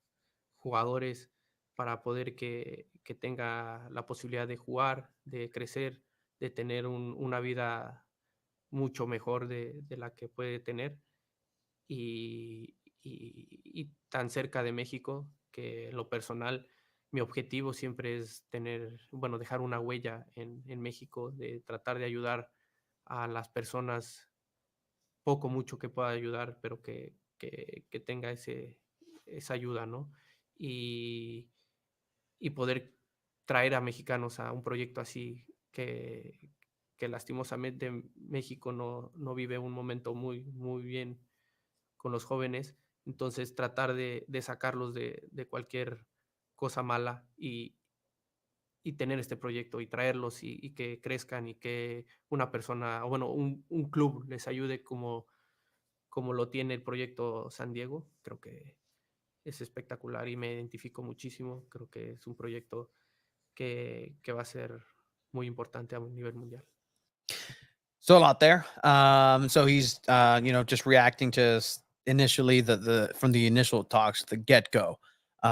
jugadores para poder que tenga la posibilidad de jugar, de crecer, de tener una vida mucho mejor de la que puede tener y tan cerca de México que en lo personal mi objetivo siempre es dejar una huella en México, de tratar de ayudar a las personas, poco, mucho que pueda ayudar, pero que tenga esa ayuda, ¿no? Y, y poder traer a mexicanos a un proyecto así que lastimosamente México no vive un momento muy, muy bien con los jóvenes, entonces tratar de sacarlos de cualquier cosa mala y tener este proyecto y traerlos y que crezcan y que una persona, o bueno, un club les ayude como lo tiene el proyecto San Diego, creo que es espectacular y me identifico muchísimo, creo que es un proyecto que va a ser muy importante a un nivel mundial. So a lot there. So he's just reacting to initially the from the initial talks, the get go.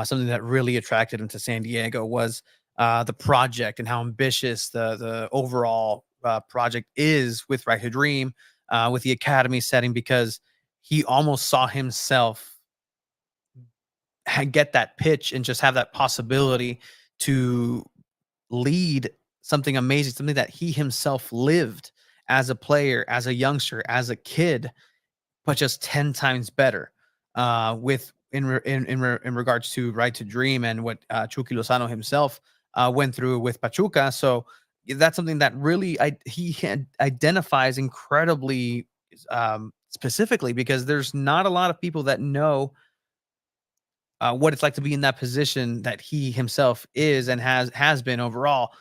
Something that really attracted him to San Diego was the project and how ambitious the overall project is with Right to Dream, with the academy setting, because he almost saw himself get that pitch and just have that possibility to lead something amazing, something that he himself lived as a player, as a youngster, as a kid, but just 10 times better. with in regards to Right to Dream and what Chucky Lozano himself went through with Pachuca. So that's something that really he identifies incredibly specifically, because there's not a lot of people that know what it's like to be in that position that he himself is and has been overall.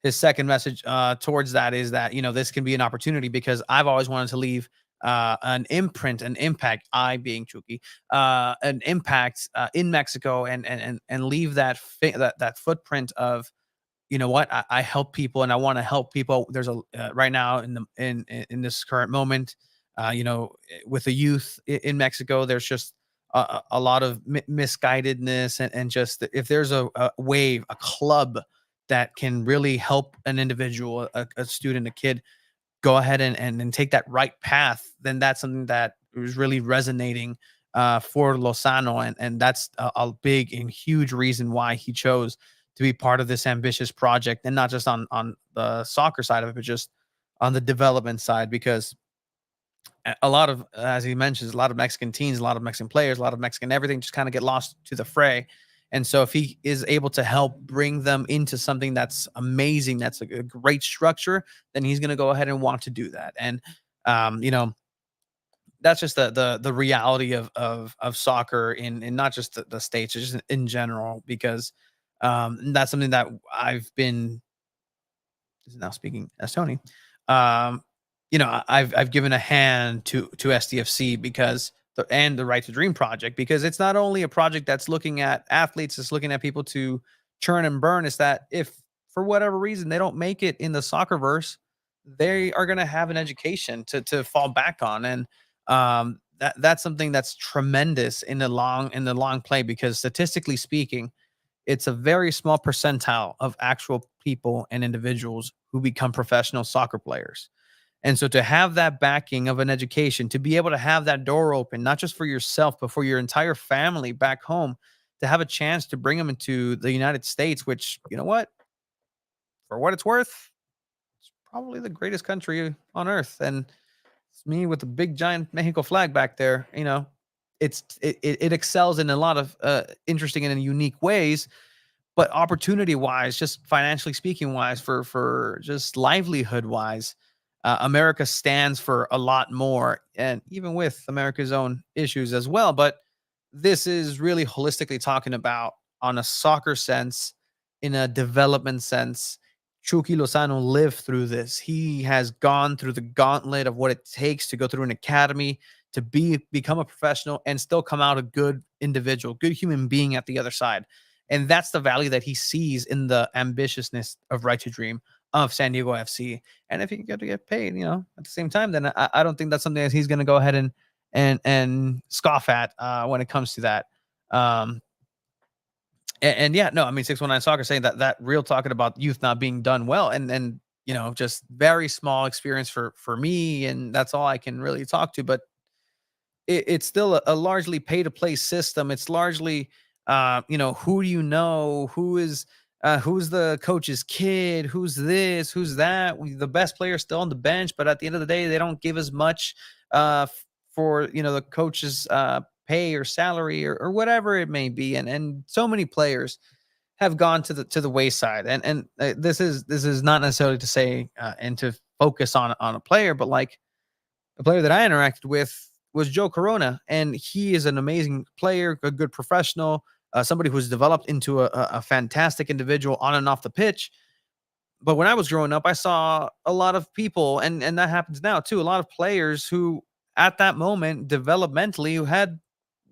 His second message towards that is that, this can be an opportunity, because I've always wanted to leave an imprint, an impact. I being Chucky, an impact in Mexico, and leave that footprint of, what, I help people and I want to help people. There's a right now in this current moment, with the youth in Mexico, there's just a lot of misguidedness, and just if there's a wave, a club that can really help an individual, a student, a kid, go ahead and take that right path, then that's something that was really resonating for Lozano, and that's a big and huge reason why he chose to be part of this ambitious project, and not just on the soccer side of it, but just on the development side, because a lot of, as he mentions, a lot of Mexican teams, a lot of Mexican players, a lot of Mexican everything just kind of get lost to the fray. And so if he is able to help bring them into something that's amazing, that's a great structure, then he's going to go ahead and want to do that. And um, you know, that's just the reality of soccer in not just the states, just in general, because that's something that I've been, now speaking as Tony, um, I've given a hand to SDFC, because and the Right to Dream project, because it's not only a project that's looking at athletes, it's looking at people to churn and burn. Is that if for whatever reason they don't make it in the soccer verse, they are going to have an education to fall back on, and that's something that's tremendous in the long play, because statistically speaking, it's a very small percentile of actual people and individuals who become professional soccer players. And so to have that backing of an education, to be able to have that door open, not just for yourself, but for your entire family back home, to have a chance to bring them into the United States, which, you know what, for what it's worth, it's probably the greatest country on earth. And it's me with the big giant Mexico flag back there. It excels in a lot of interesting and unique ways, but opportunity wise, just financially speaking wise, for just livelihood wise, America stands for a lot more, and even with America's own issues as well. But this is really holistically talking about, on a soccer sense, in a development sense. Chucky Lozano lived through this. He has gone through the gauntlet of what it takes to go through an academy, to become a professional, and still come out a good individual, good human being at the other side. And that's the value that he sees in the ambitiousness of Right to Dream, of San Diego FC. And if he can get paid, at the same time, then I don't think that's something that he's going to go ahead and scoff at when it comes to that. And yeah, no, I mean, 619 Soccer saying that real, talking about youth not being done well, and just very small experience for me, and that's all I can really talk to. But it's still a largely pay to play system. It's largely, who do you know, who's the coach's kid, who's this, who's that. The best player still on the bench, but at the end of the day, they don't give as much for the coach's pay or salary, or whatever it may be. And so many players have gone to the wayside. And this is not necessarily to say and to focus on a player, but like, a player that I interacted with was Joe Corona, and he is an amazing player, a good professional, somebody who's developed into a fantastic individual on and off the pitch. But when I was growing up, I saw a lot of people, and that happens now too. A lot of players who, at that moment, developmentally,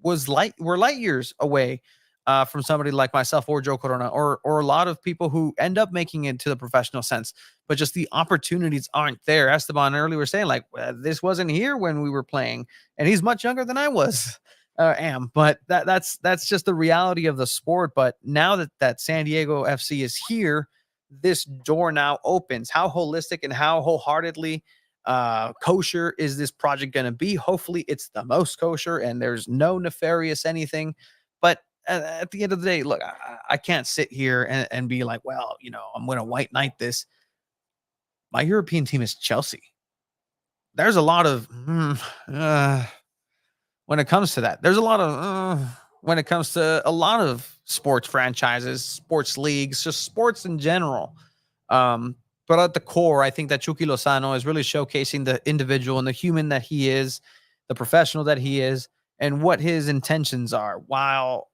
were light years away from somebody like myself or Joe Corona, or a lot of people who end up making it to the professional sense, but just the opportunities aren't there. Esteban earlier was saying, like, this wasn't here when we were playing, and he's much younger than I was. But that's just the reality of the sport. But now that San Diego FC is here, this door now opens. How holistic and how wholeheartedly kosher is this project going to be? Hopefully it's the most kosher and there's no nefarious anything. But at the end of the day, look, I can't sit here and be like, well, I'm going to white knight this. My European team is Chelsea. There's a lot of when it comes to that. There's a lot of when it comes to a lot of sports franchises, sports leagues, just sports in general. Um, but at the core, I think that Chucky Lozano is really showcasing the individual and the human that he is, the professional that he is, and what his intentions are. While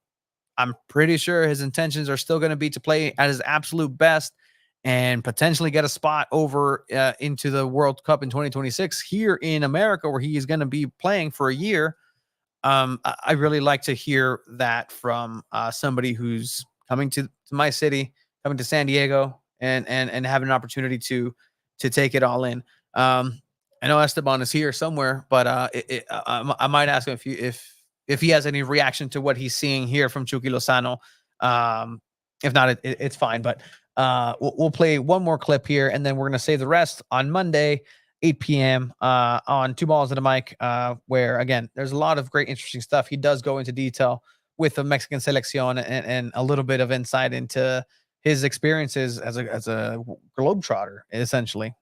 I'm pretty sure his intentions are still going to be to play at his absolute best and potentially get a spot over into the World Cup in 2026 here in America, where he is going to be playing for a year. I really like to hear that from somebody who's coming to my city, coming to San Diego, and having an opportunity to take it all in. I know Esteban is here somewhere, but I might ask him if he has any reaction to what he's seeing here from Chucky Lozano. If not, it's fine. But we'll play one more clip here, and then we're gonna save the rest on Monday, 8 p.m. On Two Balls and a Mic, where again, there's a lot of great, interesting stuff. He does go into detail with the Mexican selección and a little bit of insight into his experiences as a globetrotter, essentially.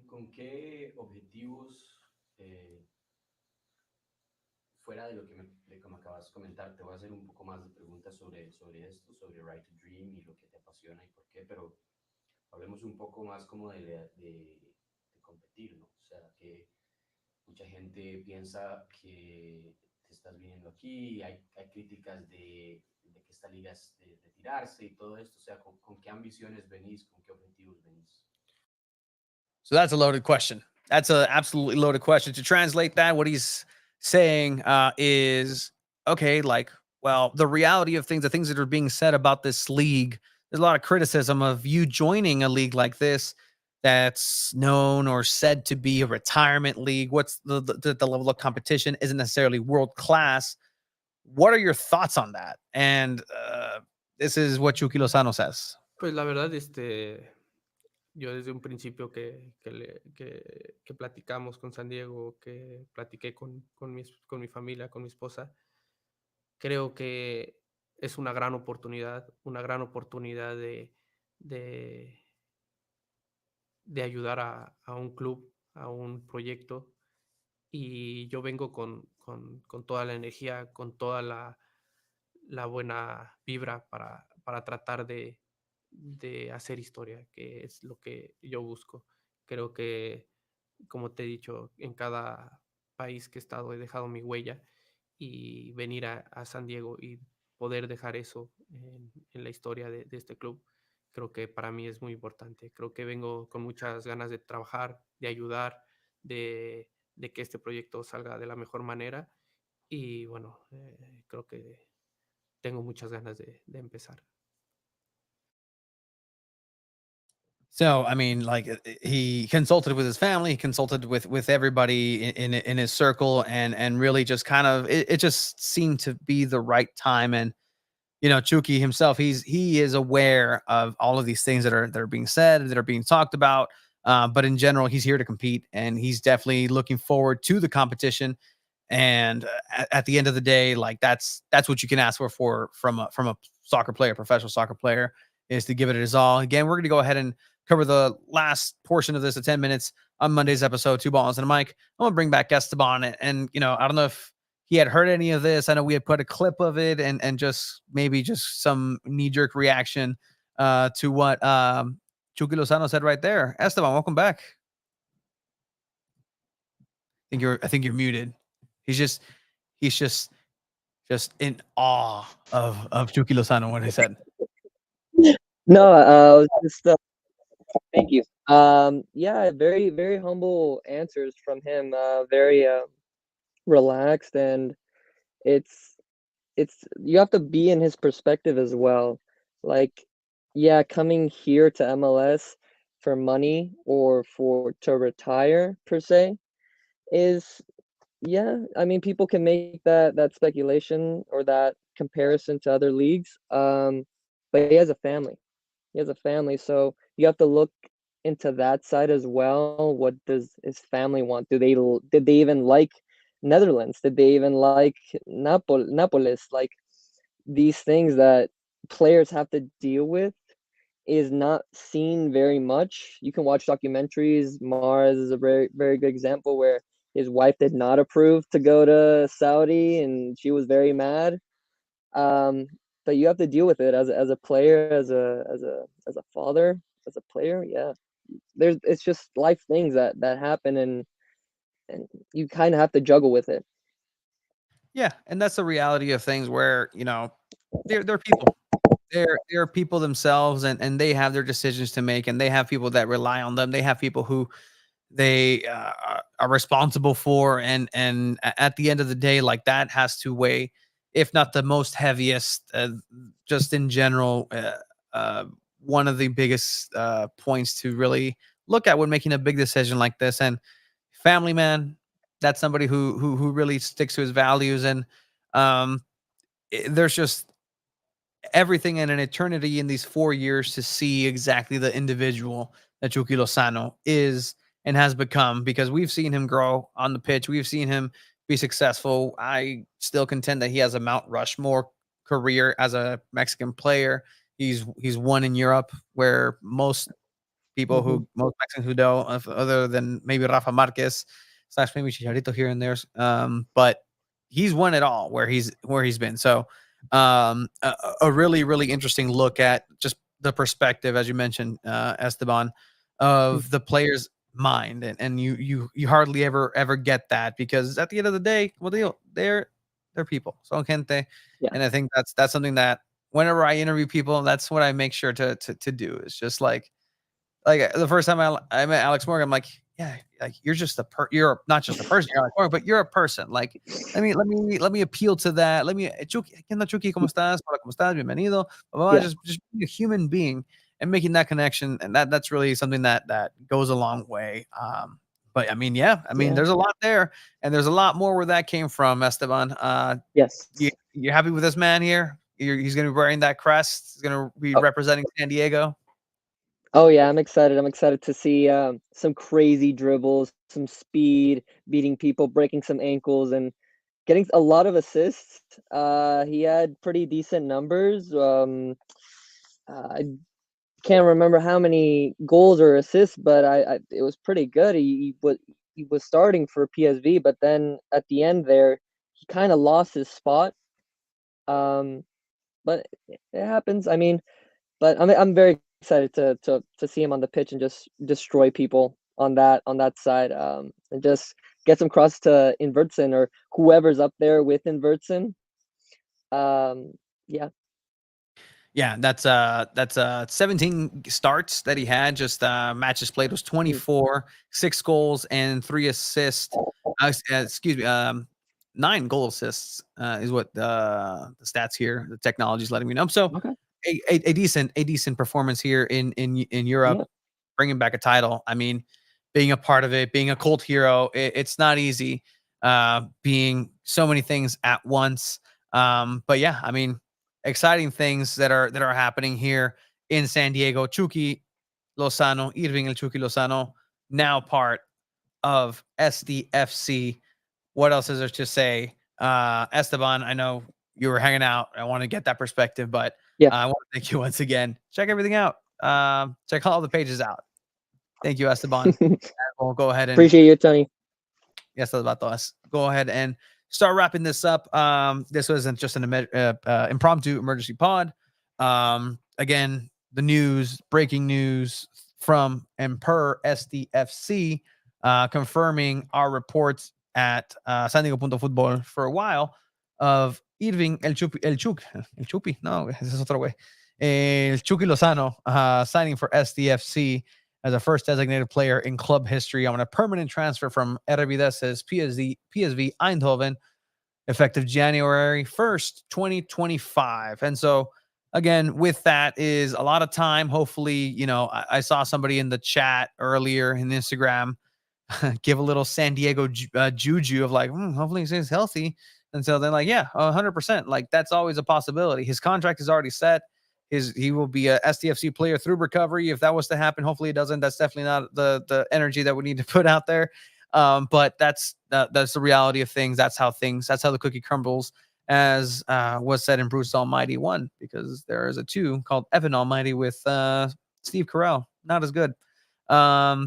¿Con qué objetivos, fuera de lo que me acabas de comentar, te voy a hacer un poco más de preguntas sobre esto, sobre Right to Dream y lo que te apasiona y por qué, pero hablemos un poco más como de competir, ¿no? O sea, que mucha gente piensa que te estás viniendo aquí, hay críticas de que esta liga es de retirarse y todo esto, o sea, ¿con qué ambiciones venís, con qué objetivos venís? So that's a loaded question. That's an absolutely loaded question. To translate that, what he's saying is okay, like, well, the reality of things, the things that are being said about this league, there's a lot of criticism of you joining a league like this that's known or said to be a retirement league. What's the level of competition isn't necessarily world class. What are your thoughts on that? And this is what Chucky Lozano says. Pues la verdad, yo desde un principio que platicamos con San Diego, que platiqué con mi familia, con mi esposa, creo que es una gran oportunidad de, de ayudar a un club, a un proyecto. Y yo vengo con toda la energía, con toda la buena vibra para tratar de hacer historia, que es lo que yo busco. Creo que, como te he dicho, en cada país que he estado he dejado mi huella y venir a San Diego y poder dejar eso en la historia de este club, creo que para mí es muy importante. Creo que vengo con muchas ganas de trabajar, de ayudar, de que este proyecto salga de la mejor manera y bueno, creo que tengo muchas ganas de empezar. So, I mean, like he consulted with his family, he consulted with everybody in his circle, and really just kind of it just seemed to be the right time. And Chucky himself, he is aware of all of these things that are being said, that are being talked about. But in general, he's here to compete, and he's definitely looking forward to the competition. And at the end of the day, like that's what you can ask for from a soccer player, professional soccer player, is to give it his all. Again, we're going to go ahead and cover the last portion of this at 10 minutes on Monday's episode, Two Balls and a Mic. I'm gonna bring back Esteban, and I don't know if he had heard any of this. I know we had put a clip of it, and just maybe just some knee-jerk reaction to what Chucky Lozano said right there. Esteban, welcome back. I think you're muted. He's just in awe of Chucky Lozano, what he said. No, just thank you. Yeah, very very humble answers from him. Very relaxed, and it's you have to be in his perspective as well. Like, yeah, coming here to MLS for money or for to retire per se is, yeah, I mean, people can make that speculation or that comparison to other leagues. But he has a family. He has a family, so you have to look into that side as well. What does his family want? Did they even like Netherlands? Did they even like Napolis? Like, these things that players have to deal with is not seen very much. You can watch documentaries. Mars is a very, very good example where his wife did not approve to go to Saudi, and she was very mad. Um, but you have to deal with it as a player, as a father, as a player. Yeah, it's just life things that happen, and you kind of have to juggle with it. Yeah, and that's the reality of things where, they're people. They're people themselves, and they have their decisions to make, and they have people that rely on them. They have people who they are responsible for, and at the end of the day, like, that has to weigh, if not the most heaviest, just in general, uh, one of the biggest points to really look at when making a big decision like this. And family, man, that's somebody who really sticks to his values. And there's just everything in an eternity in these 4 years to see exactly the individual that Chucky Lozano is and has become, because we've seen him grow on the pitch. We've seen him be successful. I still contend that he has a Mount Rushmore career as a Mexican player. He's won in Europe, where most Mexicans who don't, other than maybe Rafa Marquez slash maybe Chicharito here and there. But he's won it all where he's been. So a really, really interesting look at just the perspective, as you mentioned, Esteban, of the player's mind. And you hardly ever get that, because at the end of the day, well, they're people. So gente. Yeah. And I think that's something that whenever I interview people, that's what I make sure to do. It's just like the first time I met Alex Morgan, I'm like, yeah, like, you're not just a person, you're Alex Morgan, but you're a person. Like, let me appeal to that. Chucky, ¿qué onda, Chucky? ¿Cómo estás? Hola, ¿cómo estás? Bienvenido. Blah, blah, blah. Yeah. Just being a human being and making that connection, and that's really something that goes a long way. But I mean, yeah, Yeah. there's a lot there, and there's a lot more where that came from, Esteban. Yes. You happy with this man here? He's going to be wearing that crest. He's going to be representing San Diego. Oh yeah, I'm excited. I'm excited to see some crazy dribbles, some speed, beating people, breaking some ankles, and getting a lot of assists. He had pretty decent numbers. I can't remember how many goals or assists, but it was pretty good. He was starting for PSV, but then at the end there, he kind of lost his spot. But it happens. I mean, but I'm very excited to see him on the pitch and just destroy people on that side. And just get some cross to Invertsen or whoever's up there with Invertsen. Yeah. Yeah, that's 17 starts that he had. Just matches played was 24, 6 goals and 3 assists. Excuse me, 9 goal assists is what the stats here, the technology is letting me know. So Okay. a decent performance here in Europe, Yeah. bringing back a title. I mean, being a part of it, being a cult hero, it's not easy. Being so many things at once. But yeah, I mean, exciting things that are happening here in San Diego. Chucky Lozano, Irving El Chucky Lozano, now part of SDFC. What else is there to say? Esteban, I know you were hanging out. I want to get that perspective, but Yeah. I want to thank you once again. Check everything out. Check all the pages out. Thank you, Esteban. We'll go ahead and Appreciate you, Tony. yes, that's about us. Go ahead and start wrapping this up. This wasn't just an impromptu emergency pod. Again, the news, breaking news from and per SDFC, confirming our reports at San Diego Punto Football for a while of Irving El Chupi, no, this is otro way. El Chucky Lozano signing for SDFC as a first designated player in club history on a permanent transfer from Eredivisie's PSV Eindhoven, effective January 1st, 2025. And so, again, with that is a lot of time. Hopefully, I saw somebody in the chat earlier in Instagram give a little San Diego juju of like, hopefully he stays healthy. And so they're like, yeah, 100%. Like, that's always a possibility. His contract is already set. He will be a SDFC player through recovery. If that was to happen, hopefully it doesn't. That's definitely not the energy that we need to put out there. But that's the reality of things. That's how the cookie crumbles as was said in Bruce Almighty 1, because there is a 2 called Evan Almighty with Steve Carell. Not as good. I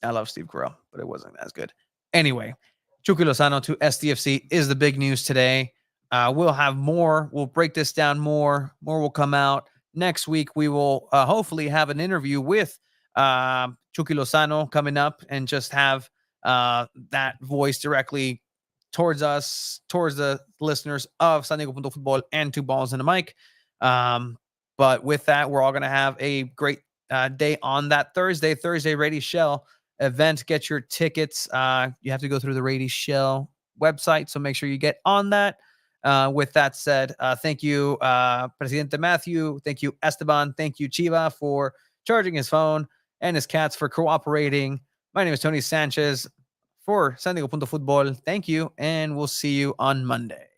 love Steve Carell, but it wasn't as good. Anyway, Chucky Lozano to SDFC is the big news today. We'll have more. We'll break this down more. More will come out. Next week, we will hopefully have an interview with Chucky Lozano coming up and just have that voice directly towards us, towards the listeners of San Diego Punto Football and Two Balls and a Mic. But with that, we're all going to have a great day on that Thursday Rady Shell event. Get your tickets. You have to go through the Rady Shell website, so make sure you get on that. With that said, thank you, Presidente Matthew. Thank you, Esteban. Thank you, Chiva, for charging his phone, and his cats for cooperating. My name is Tony Sanchez for San Diego Punto Football. Thank you, and we'll see you on Monday.